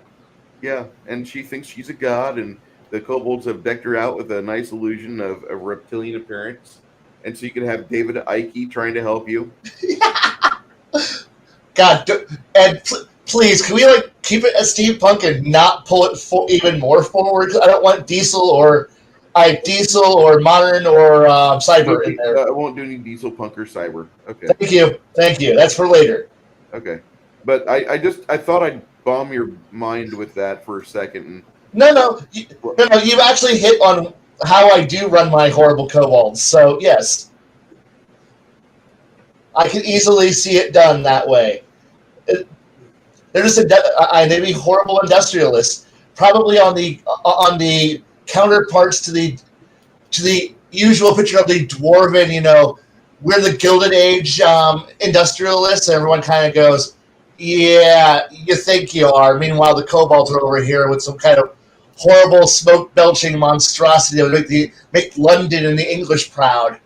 and she thinks she's a god, and the kobolds have decked her out with a nice illusion of a reptilian appearance, and so you can have David Icke trying to help you. God, and please, can we keep it as steampunk and not pull it even more forward? I don't want diesel or modern or cyber in there. I won't do any diesel, punk, or cyber. Okay. Thank you. That's for later. Okay, but I thought I'd bomb your mind with that for a second. No. You've actually hit on how I do run my horrible kobolds. So yes, I can easily see it done that way. They're just maybe horrible industrialists, probably on the counterparts to the usual picture of the dwarven, we're the Gilded Age industrialists, and everyone kind of goes, yeah, you think you are. Meanwhile, the kobolds are over here with some kind of horrible smoke-belching monstrosity that would make London and the English proud.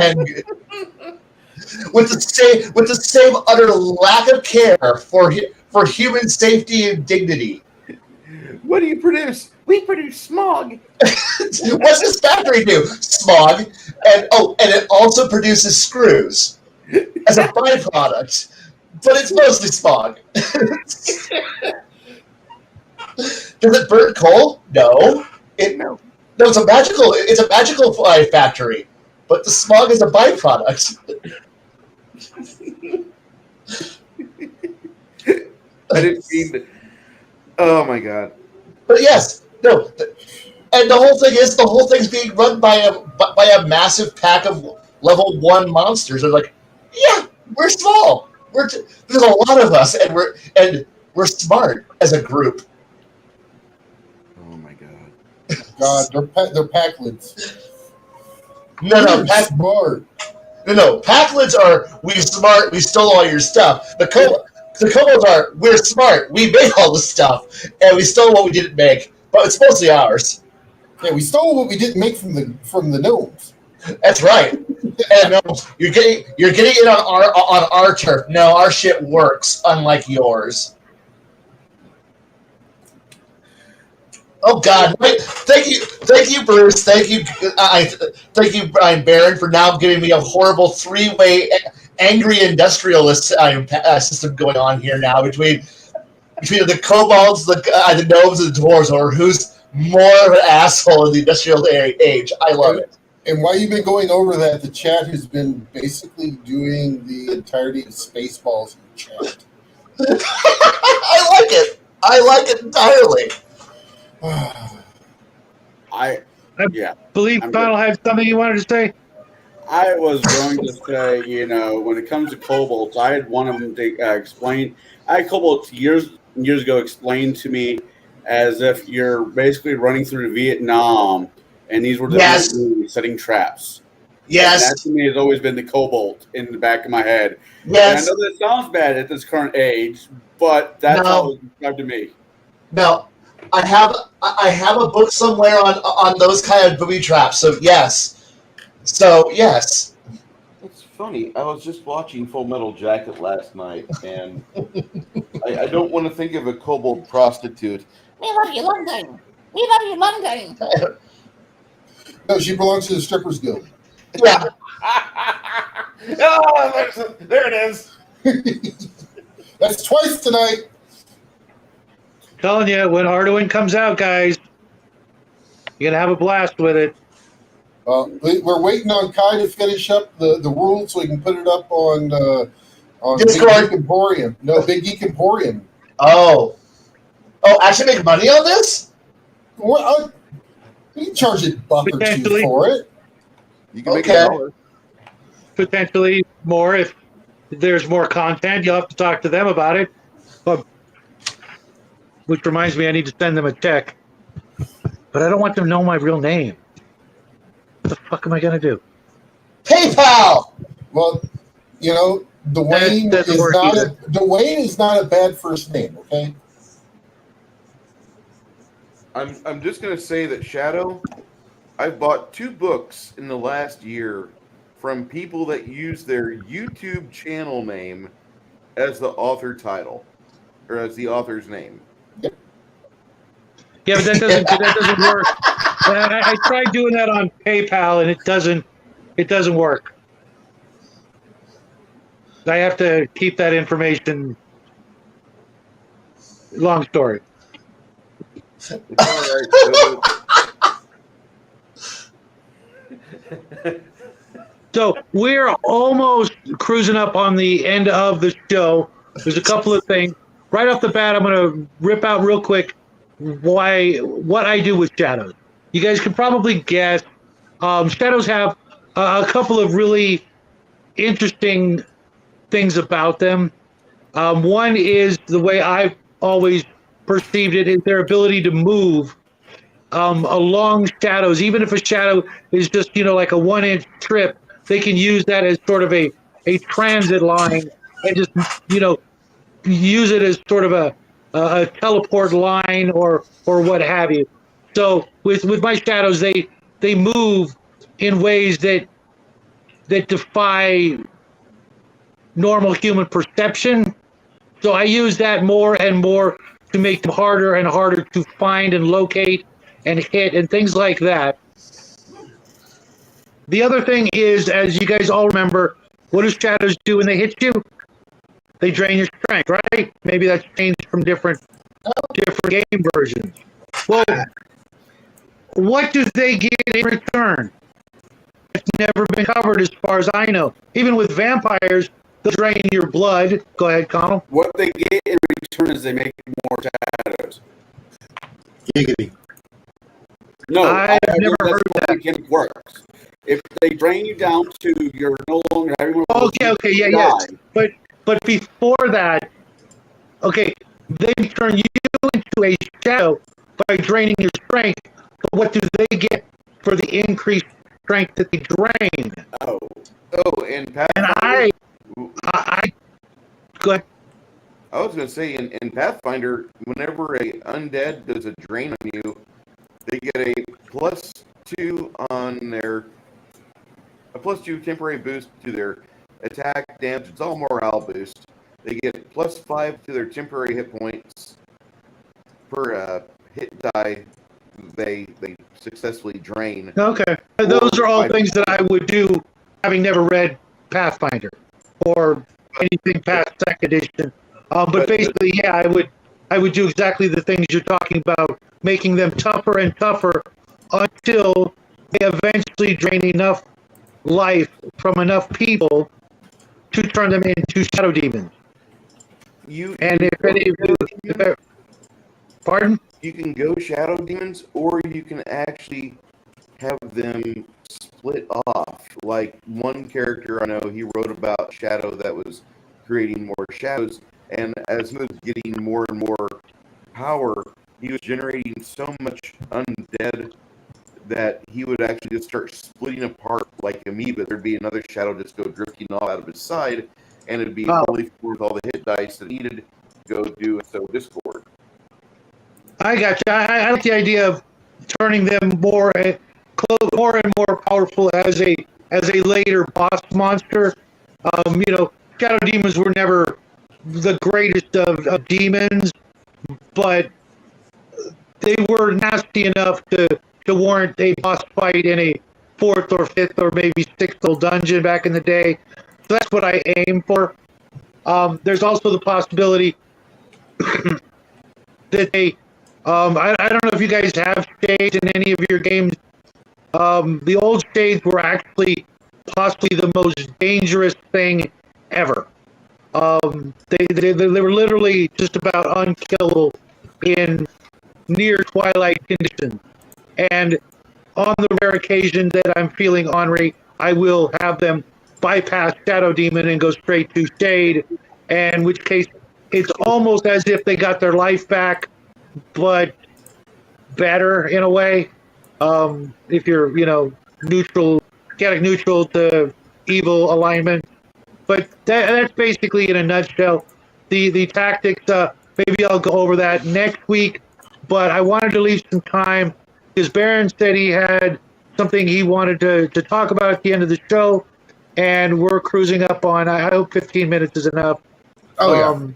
And with the same utter lack of care for human safety and dignity. What do you produce? We produce smog. What's this factory do? Smog. And it also produces screws as a byproduct. But it's mostly smog. Does it burn coal? No. No, it's a magical factory. But the smog is a byproduct. I didn't mean to. Oh my god. But yes, no. And the whole thing's being run by a massive pack of level 1 monsters. They're like, yeah, we're small. There's a lot of us, and we're smart as a group. Oh my god. God, they're packlids. No, smart. No, packlids are we smart. We stole all your stuff. The kobolds are we're smart. We made all the stuff, and we stole what we didn't make, but it's mostly ours. Yeah, we stole what we didn't make from the gnomes. That's right. And gnomes, you're getting it on our turf. No, our shit works, unlike yours. Oh God! Thank you, Bruce. Thank you, Brian Barron, for now giving me a horrible 3-way angry industrialist system going on here now between the kobolds, the gnomes, and the dwarves, or who's more of an asshole in the industrial age. I love it. And while you've been going over that, the chat has been basically doing the entirety of Spaceballs in the chat. I like it entirely. I believe Donald had something you wanted to say. I was going to say, when it comes to kobolds, I had one of them to explain. I had kobolds years ago explained to me as if you're basically running through Vietnam, and these were the setting traps. Yes. And that to me has always been the kobold in the back of my head. Yes. And I know that sounds bad at this current age, but that's how it was described to me. No. I have a book somewhere on those kind of booby traps. So yes. It's funny. I was just watching Full Metal Jacket last night, and I don't want to think of a kobold prostitute. We love you, London. We love you, long time. No, she belongs to the strippers guild. Yeah. Oh, there it is. That's twice tonight. Telling you, when Arduin comes out, guys, you're gonna have a blast with it. We're waiting on Kai to finish up the rules so we can put it up on Big Discord. Geek Emporium. No, Big Geek Emporium. Oh, actually make money on this? Well, you can charge a $1 or $2 Potentially. for it. You can make Okay. $1. Potentially more if there's more content. You'll have to talk to them about it. But, which reminds me, I need to send them a check. But I don't want them to know my real name. What the fuck am I gonna do? PayPal. Well, you know, Dwayne That doesn't is work not either. Dwayne is not a bad first name. Okay. I'm just gonna say that Shadow, I've bought 2 books in the last year from people that use their YouTube channel name as the author title or as the author's name. Yeah, but that doesn't work. I tried doing that on PayPal and it doesn't work. I have to keep that information. Long story. It's all right. So we're almost cruising up on the end of the show. There's a couple of things. Right off the bat, I'm going to rip out real quick what I do with shadows. You guys can probably guess. Shadows have a couple of really interesting things about them. One is the way I've always perceived it is their ability to move along shadows. Even if a shadow is just, like a 1-inch strip, they can use that as sort of a transit line and just, use it as sort of a teleport line or what have you. So with my shadows, they move in ways that defy normal human perception. So I use that more and more to make them harder and harder to find and locate and hit and things like that. The other thing is, as you guys all remember, what do shadows do when they hit you? They drain your strength, right? Maybe that's changed from different game versions. Well, what do they get in return? It's never been covered as far as I know. Even with vampires, they'll drain your blood. Go ahead, Connell. What they get in return is they make more shadows. Giggity. No, I've never heard that. It works. If they drain you down to you're no longer everyone. Okay, yes. But before that, okay, they turn you into a shadow by draining your strength. But what do they get for the increased strength that they drain? Oh, and And I go ahead. I was going to say, in Pathfinder, whenever a undead does a drain on you, they get a +2 on their a +2 temporary boost to their attack damage. It's all morale boost. They get +5 to their temporary hit points per hit die they successfully drain. Okay, those are all things that I would do, having never read Pathfinder or anything past second edition. But basically, yeah, I would do exactly the things you're talking about, making them tougher and tougher until they eventually drain enough life from enough people to turn them into shadow demons. Pardon? You can go shadow demons, or you can actually have them split off. Like one character I know, he wrote about shadow that was creating more shadows, and as he was getting more and more power, he was generating so much undead that he would actually just start splitting apart like amoeba. There'd be another shadow just go drifting off out of his side, and it'd be fully with all the hit dice that needed to go do so Discord. I got you. I like the idea of turning them more and more powerful as a later boss monster. Shadow demons were never the greatest of demons, but they were nasty enough to warrant a boss fight in a 4th or 5th or maybe 6th dungeon back in the day. So that's what I aim for. There's also the possibility that they, I don't know if you guys have shades in any of your games. The old shades were actually possibly the most dangerous thing ever. They were literally just about unkillable in near twilight conditions. And on the rare occasion that I'm feeling ornery, I will have them bypass Shadow Demon and go straight to Shade, in which case it's almost as if they got their life back, but better in a way. If you're, neutral, chaotic neutral to evil alignment. But that's basically in a nutshell the tactics. Maybe I'll go over that next week, but I wanted to leave some time because Baron said he had something he wanted to talk about at the end of the show, and we're cruising up on, I hope 15 minutes is enough. Go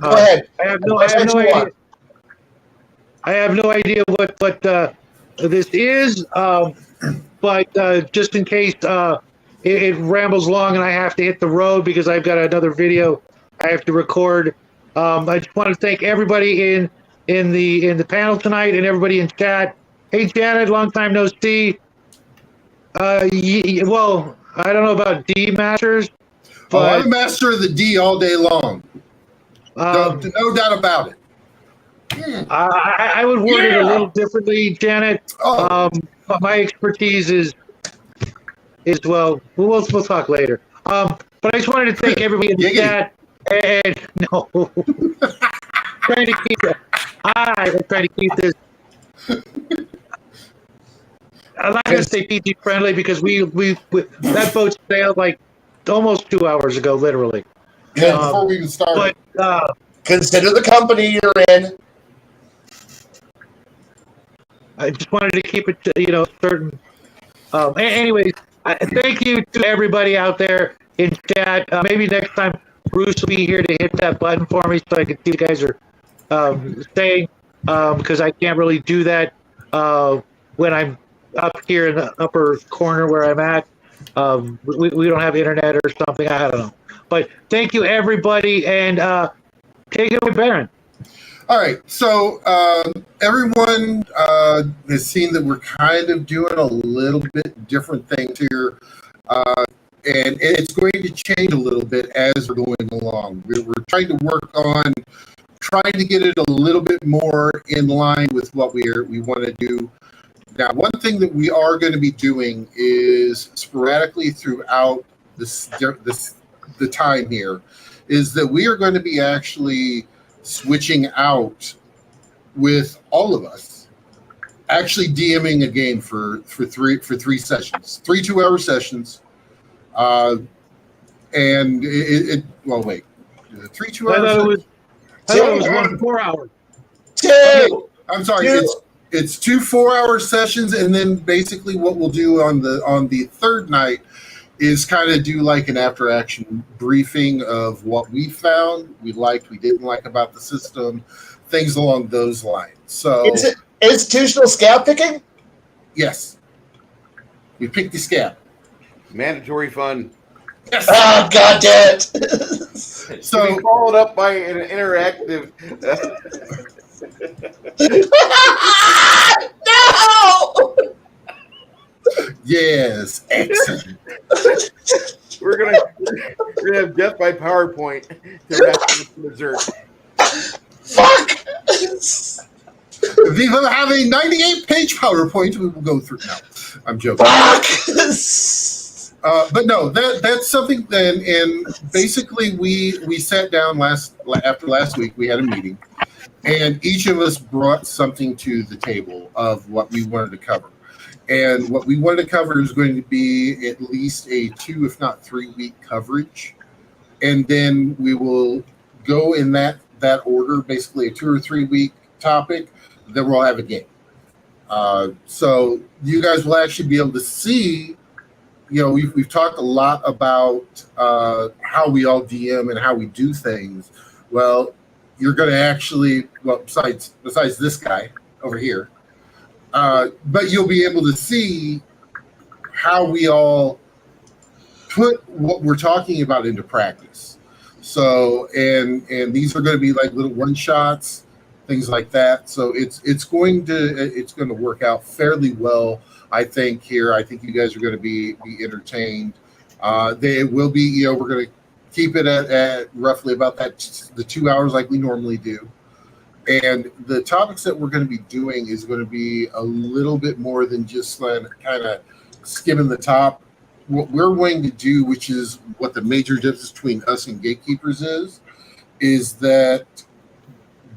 ahead. I have no idea. I have no idea what this is, but just in case it rambles long and I have to hit the road because I've got another video I have to record. I just want to thank everybody in the panel tonight and everybody in chat. Hey, Janet, long time no see. Well, I don't know about D Masters, but I'm a master of the D all day long. No doubt about it. I would word it a little differently, Janet. But my expertise is well. We'll talk later. But I just wanted to thank everybody in the chat. And no, trying to keep it. I'm trying to keep this. I'm not going to say PG friendly because we that boat sailed like almost 2 hours ago, literally. Yeah, before we even started. But consider the company you're in. I just wanted to keep it, certain. Anyways, thank you to everybody out there in chat. Maybe next time Bruce will be here to hit that button for me so I can see you guys are saying, because I can't really do that when I'm up here in the upper corner where I'm at. We don't have internet or something. I don't know. But thank you, everybody, and take it away, Baron. All right, so everyone has seen that we're kind of doing a little bit different things here, and it's going to change a little bit as we're going along. We're trying to work on trying to get it a little bit more in line with what we want to do. Now, one thing that we are going to be doing is sporadically throughout the time here is that we are going to be actually switching out with all of us actually DMing a game for three sessions, 3 2-hour sessions, and well, wait, 3 2-hour. I thought it was 1 4 hour. Okay, I'm sorry. It's 2 4-hour sessions, and then basically what we'll do on the third night is kind of do like an after action briefing of what we found, we liked, we didn't like about the system, things along those lines. So is it institutional scab picking? Yes. We picked the scab. Mandatory fun. Yes. Oh, god damn it. So to be followed up by an interactive No! yes, excellent. We're gonna have death by PowerPoint to wrap up the dessert. Fuck! If we have a 98-page PowerPoint, we will go through. No, I'm joking. Fuck! But no, that's something. And basically, we sat down after last week. We had a meeting, and each of us brought something to the table of what we wanted to cover. And what we wanted to cover is going to be at least a 2, if not 3-week coverage, and then we will go in that order. Basically, a 2 or 3 week topic. Then we'll have a game. So you guys will actually be able to see. We've talked a lot about how we all DM and how we do things. Well, you're going to actually, besides this guy, over here. But you'll be able to see how we all put what we're talking about into practice. So, and these are going to be like little one shots, things like that. So it's going to work out fairly well, I think. Here, I think you guys are going to be entertained. They will be, we're going to keep it at roughly about the 2 hours like we normally do. And the topics that we're going to be doing is going to be a little bit more than just kind of skimming the top. What we're going to do, which is what the major difference between us and gatekeepers is that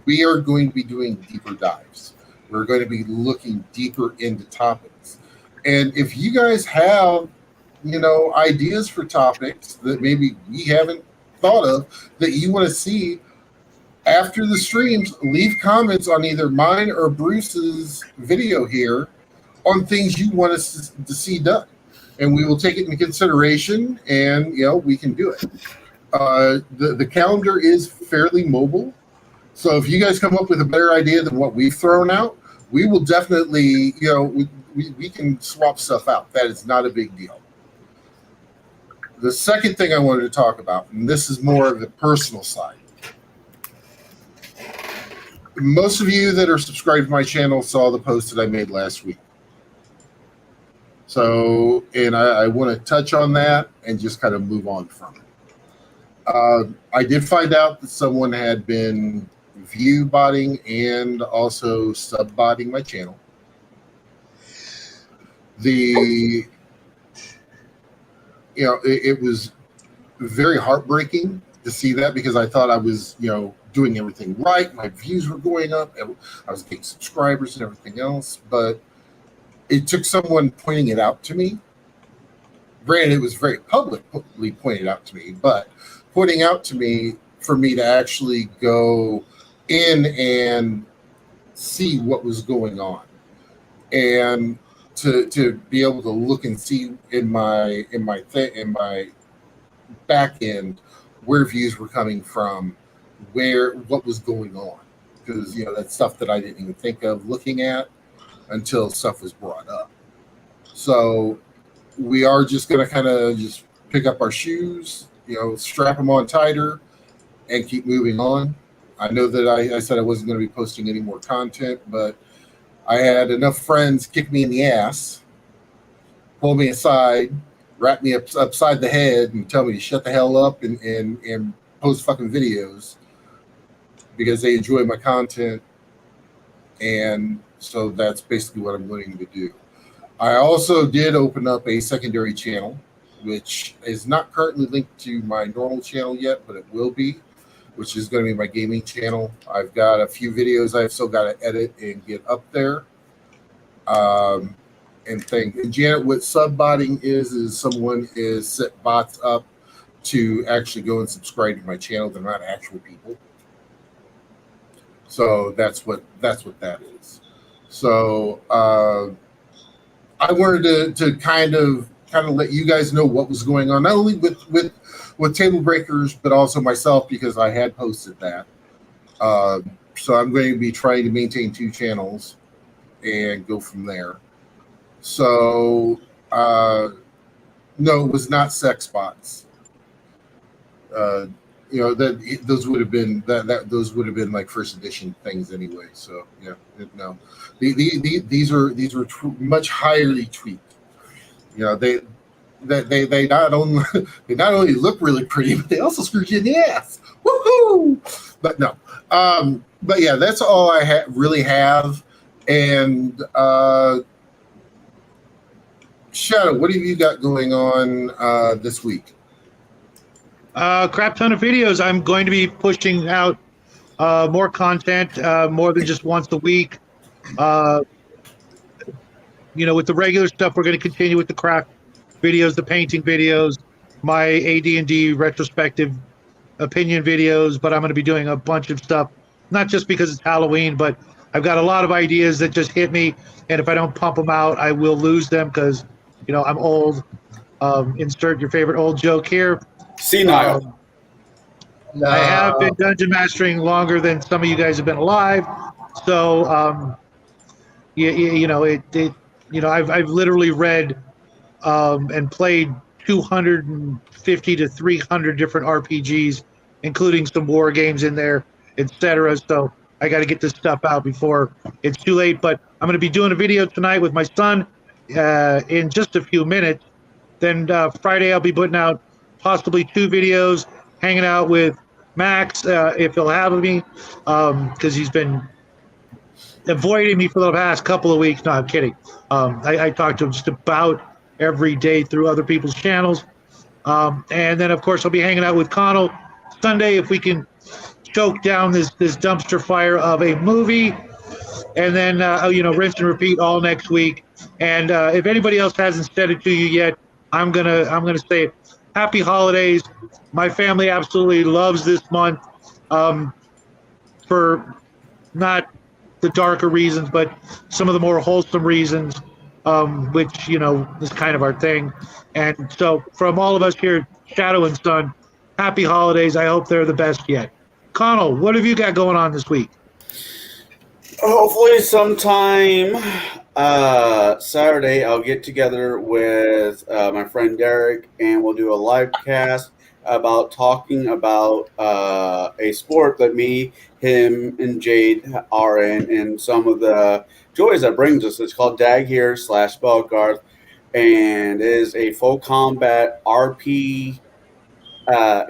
we are going to be doing deeper dives. We're going to be looking deeper into topics. And if you guys have, ideas for topics that maybe we haven't thought of that you want to see after the streams, leave comments on either mine or Bruce's video here on things you want us to see done. And we will take it into consideration, and we can do it. The calendar is fairly mobile, so if you guys come up with a better idea than what we've thrown out, we will definitely, we can swap stuff out. That is not a big deal. The second thing I wanted to talk about, and this is more of the personal side. Most of you that are subscribed to my channel saw the post that I made last week. So, and I want to touch on that and just kind of move on from it. I did find out that someone had been view botting and also sub botting my channel. It was very heartbreaking to see that, because I thought I was, doing everything right. My views were going up. I was getting subscribers and everything else, but it took someone pointing it out to me. Granted, it was very publicly pointed out to me, but pointing out to me for me to actually go in and see what was going on, and to be able to look and see in my back end where views were coming from, what was going on, because that's stuff that I didn't even think of looking at until stuff was brought up. So we are just going to kind of just pick up our shoes, strap them on tighter, and keep moving on. I know that I said I wasn't going to be posting any more content, but I had enough friends kick me in the ass, pull me aside, wrap me upside the head, and tell me to shut the hell up and post fucking videos, because they enjoy my content. And so that's basically what I'm going to do. I also did open up a secondary channel, which is not currently linked to my normal channel yet, but it will be, which is going to be my gaming channel. I've got a few videos I've still got to edit and get up there. And Janet, what sub-botting is someone is set bots up to actually go and subscribe to my channel. They're not actual people. So that's what that is. So I wanted to kind of let you guys know what was going on, not only with TableBreakers, but also myself, because I had posted that. So I'm going to be trying to maintain 2 channels and go from there. So no, it was not sex bots. Those would have been those would have been like first edition things anyway. So yeah, no, these are much highly tweaked. They not only look really pretty, but they also screw you in the ass. Woohoo! But no, but yeah, that's all I really have. And Shadow, what have you got going on this week? Crap ton of videos. I'm going to be pushing out more content, more than just once a week. With the regular stuff, we're going to continue with the craft videos, the painting videos, my AD&D retrospective opinion videos, but I'm going to be doing a bunch of stuff, not just because it's Halloween, but I've got a lot of ideas that just hit me, and if I don't pump them out, I will lose them, because, I'm old. Insert your favorite old joke here. Senile. I have been dungeon mastering longer than some of you guys have been alive, so you know, I've literally read and played 250 to 300 different RPGs, including some war games in there, etc. So I got to get this stuff out before it's too late. But I'm going to be doing a video tonight with my son in just a few minutes. Then Friday I'll be putting out possibly 2 videos, hanging out with Max if he'll have me, because he's been avoiding me for the past couple of weeks. No, I'm kidding. I talk to him just about every day through other people's channels. And then, of course, I'll be hanging out with Connell Sunday if we can choke down this dumpster fire of a movie. And then, rinse and repeat all next week. And if anybody else hasn't said it to you yet, I'm gonna say it. Happy holidays. My family absolutely loves this month for not the darker reasons, but some of the more wholesome reasons, which, is kind of our thing. And so from all of us here, Shadow and Sun, happy holidays. I hope they're the best yet. Connell, what have you got going on this week? Hopefully sometime Saturday I'll get together with my friend Derek and we'll do a live cast about talking about a sport that me, him, and Jade are in and some of the joys that brings us. It's called Daggear / Spellguard, and it is a full combat RP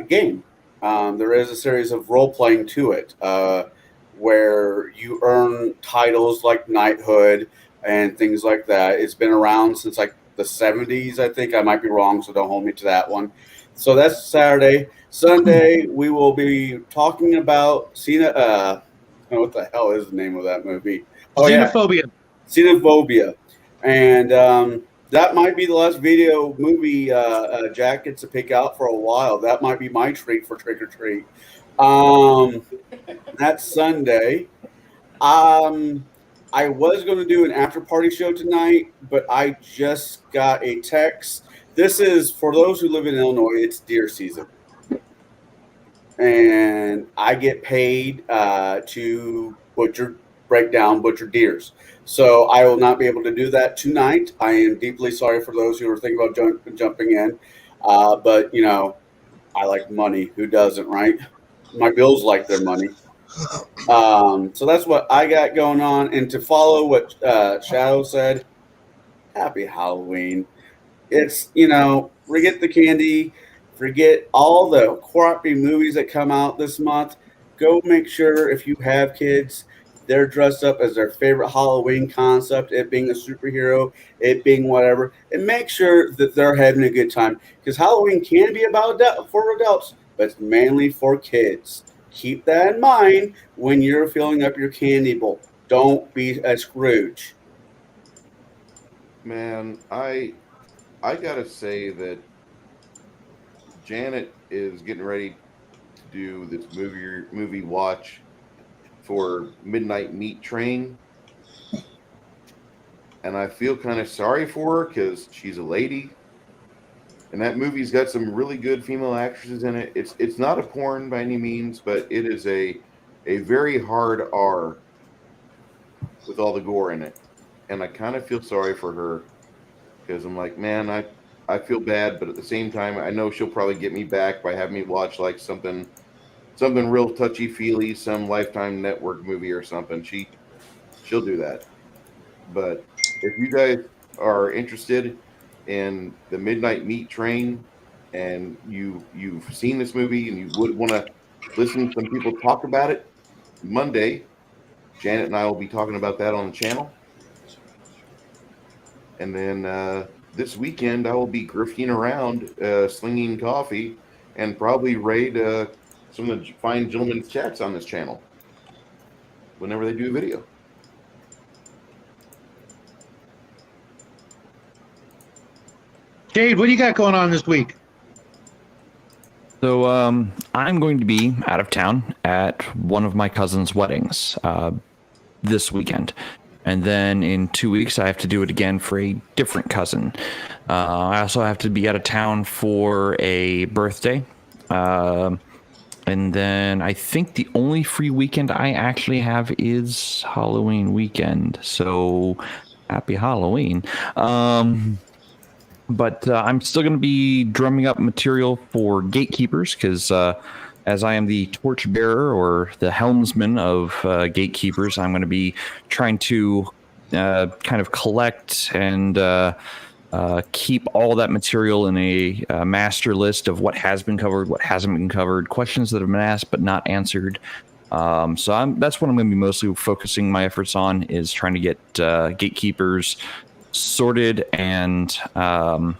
game. There is a series of role-playing to it where you earn titles like knighthood and things like that. It's been around since like the 70s, I think. I might be wrong, so don't hold me to that one. So that's Saturday. Sunday, we will be talking about what the hell is the name of that movie? Xenophobia. Yeah. Xenophobia. And that might be the last video movie Jack gets to pick out for a while. That might be my treat for Trick or Treat. That's Sunday. I was going to do an after party show tonight, but I just got a text. This is for those who live in Illinois. It's deer season, and I get paid to break down butcher deers. So I will not be able to do that tonight. I am deeply sorry for those who are thinking about jumping in, but I like money. Who doesn't, right? My bills like their money. So that's what I got going on. And to follow what Shadow said, happy Halloween. It's, forget the candy, forget all the crappy movies that come out this month. Go make sure if you have kids, they're dressed up as their favorite Halloween concept, it being a superhero, it being whatever, and make sure that they're having a good time. Because Halloween can be for adults, but it's mainly for kids. Keep that in mind when you're filling up your candy bowl. Don't be a Scrooge. Man, I gotta say that Janet is getting ready to do this movie watch for Midnight Meat Train, and I feel kind of sorry for her because she's a lady, and that movie's got some really good female actresses in it. It's not a porn by any means, but it is a very hard R with all the gore in it, and I kind of feel sorry for her because I'm like, man, I feel bad, but at the same time, I know she'll probably get me back by having me watch like something real touchy-feely, some Lifetime Network movie or something. She'll do that. But if you guys are interested in the Midnight Meat Train and you've seen this movie and you would want to listen to some people talk about it, Monday, Janet and I will be talking about that on the channel. And then this weekend, I will be grifting around, slinging coffee, and probably raid some of the fine gentlemen's chats on this channel whenever they do a video. Jade, what do you got going on this week? So I'm going to be out of town at one of my cousin's weddings this weekend. And then in 2 weeks, I have to do it again for a different cousin. I also have to be out of town for a birthday. And then I think the only free weekend I actually have is Halloween weekend. So happy Halloween. But I'm still going to be drumming up material for gatekeepers because as I am the torchbearer or the helmsman of gatekeepers, I'm going to be trying to kind of collect and keep all that material in a master list of what has been covered, what hasn't been covered, questions that have been asked but not answered. So that's what I'm going to be mostly focusing my efforts on, is trying to get gatekeepers sorted and kind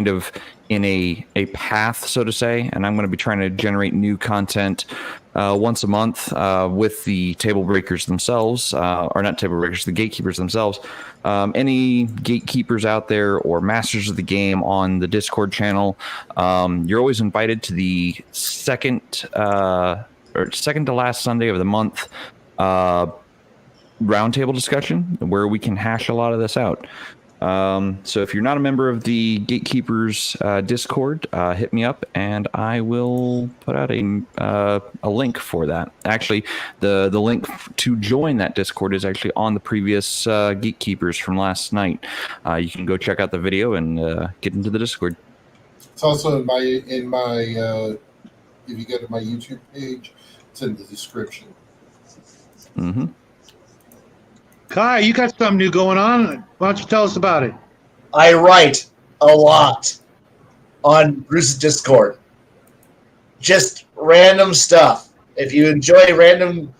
of in a path, so to say. And I'm going to be trying to generate new content once a month with the TableBreakers themselves, or not TableBreakers, the gatekeepers themselves. Any gatekeepers out there or masters of the game on the Discord channel, you're always invited to the second to last Sunday of the month roundtable discussion where we can hash a lot of this out. So if you're not a member of the Gatekeepers Discord, hit me up and I will put out a link for that. Actually, the link to join that Discord is actually on the previous Gatekeepers from last night. You can go check out the video and get into the Discord. It's also in my if you go to my YouTube page, it's in the description. Mm-hmm. Kai, you got something new going on. Why don't you tell us about it? I write a lot on Bruce's Discord. Just random stuff. If you enjoy random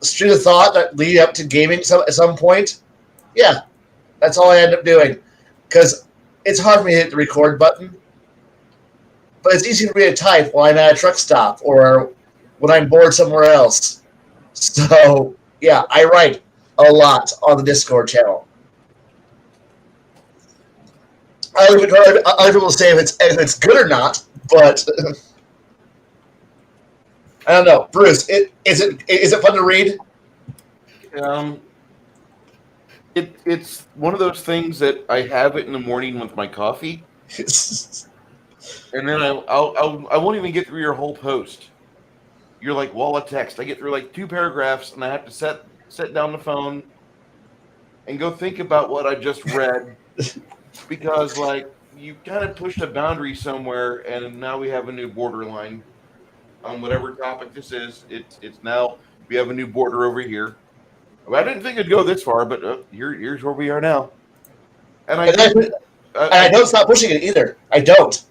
stream of thought that lead up to gaming at some point, yeah, that's all I end up doing. Because it's hard for me to hit the record button, but it's easy for me to type while I'm at a truck stop or when I'm bored somewhere else. So, yeah, I write a lot on the Discord channel. I don't even know other people say if it's good or not, but I don't know. Bruce, is it fun to read? It's one of those things that I have it in the morning with my coffee, and then I won't even get through your whole post. You're like wall of text. I get through like 2 paragraphs, and I have to set down the phone and go think about what I just read, because like you kind of pushed a boundary somewhere, and now we have a new borderline on whatever topic this is. It's now we have a new border over here. Well, I didn't think it'd go this far, but here's where we are now. And I don't stop pushing it either. I don't.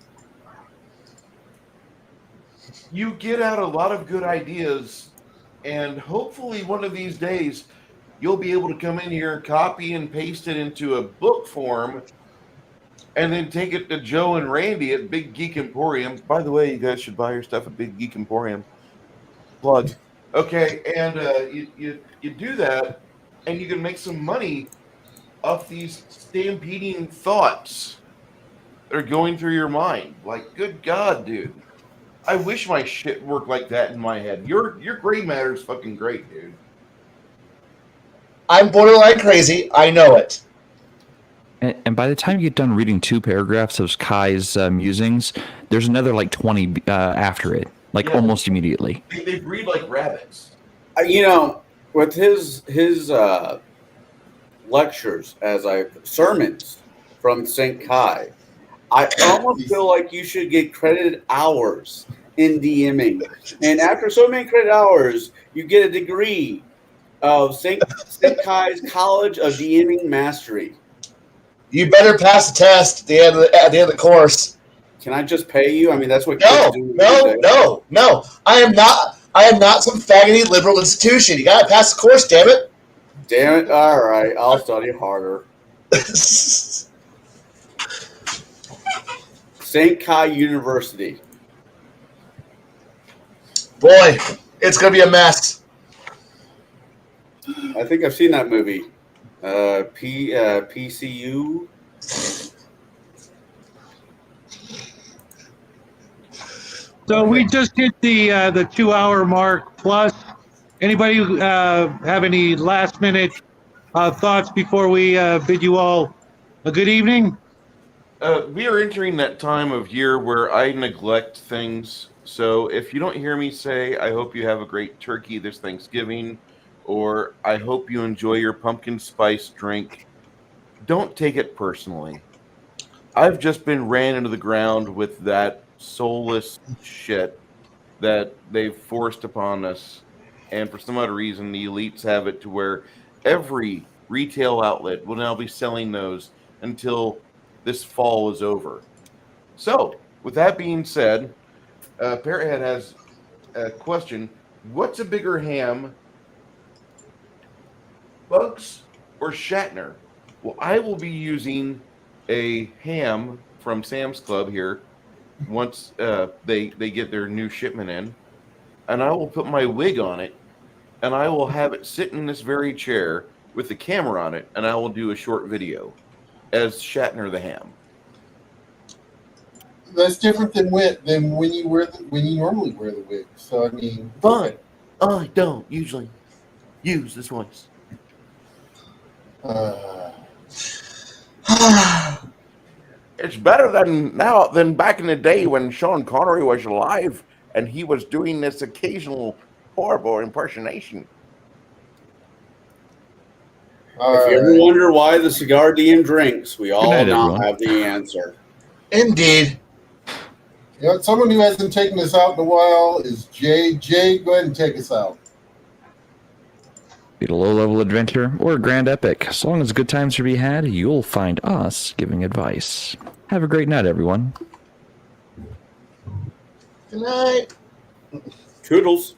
You get out a lot of good ideas, and hopefully one of these days you'll be able to come in here and copy and paste it into a book form and then take it to Joe and Randy at Big Geek Emporium. By the way, you guys should buy your stuff at Big Geek Emporium. Plug. Okay, and you do that, and you can make some money off these stampeding thoughts that are going through your mind. Like, good God, dude. I wish my shit worked like that in my head. Your gray matter is fucking great, dude. I'm borderline crazy. I know it. And by the time you get done reading 2 paragraphs of Kai's musings, there's another like 20 after it, almost immediately. They breed like rabbits. With his lectures sermons from St. Kai, I almost feel like you should get credited hours in DMing. And after so many credit hours, you get a degree of St. Kai's College of DMing Mastery. You better pass the test at the end of the course. Can I just pay you? I mean, that's what No. I am not some faggoty liberal institution. You gotta pass the course, damn it. Damn it. All right. I'll study harder. St. Kai University. Boy, it's going to be a mess. I think I've seen that movie. PCU. So we just hit the 2-hour mark plus. Anybody have any last minute thoughts before we bid you all a good evening? We are entering that time of year where I neglect things So if you don't hear me say, I hope you have a great turkey this Thanksgiving, or I hope you enjoy your pumpkin spice drink, don't take it personally. I've just been ran into the ground with that soulless shit that they've forced upon us. And for some other reason, the elites have it to where every retail outlet will now be selling those until this fall is over. So, with that being said, Parrothead has a question. What's a bigger ham, Bugs or Shatner? Well, I will be using a ham from Sam's Club here once they get their new shipment in, and I will put my wig on it, and I will have it sit in this very chair with the camera on it, and I will do a short video as Shatner the Ham. That's different than when you normally wear the wig. So I mean, But I don't usually use this voice. It's better than back in the day when Sean Connery was alive and he was doing this occasional horrible impersonation. If you ever wonder why the cigar DM drinks, we all night, now everyone. have the answer. Indeed. you know, someone who hasn't taken us out in a while is Jay. Jay, go ahead and take us out. Be it a low-level adventure or a grand epic, as long as good times are to be had, you'll find us giving advice. Have a great night, everyone. Good night. Toodles.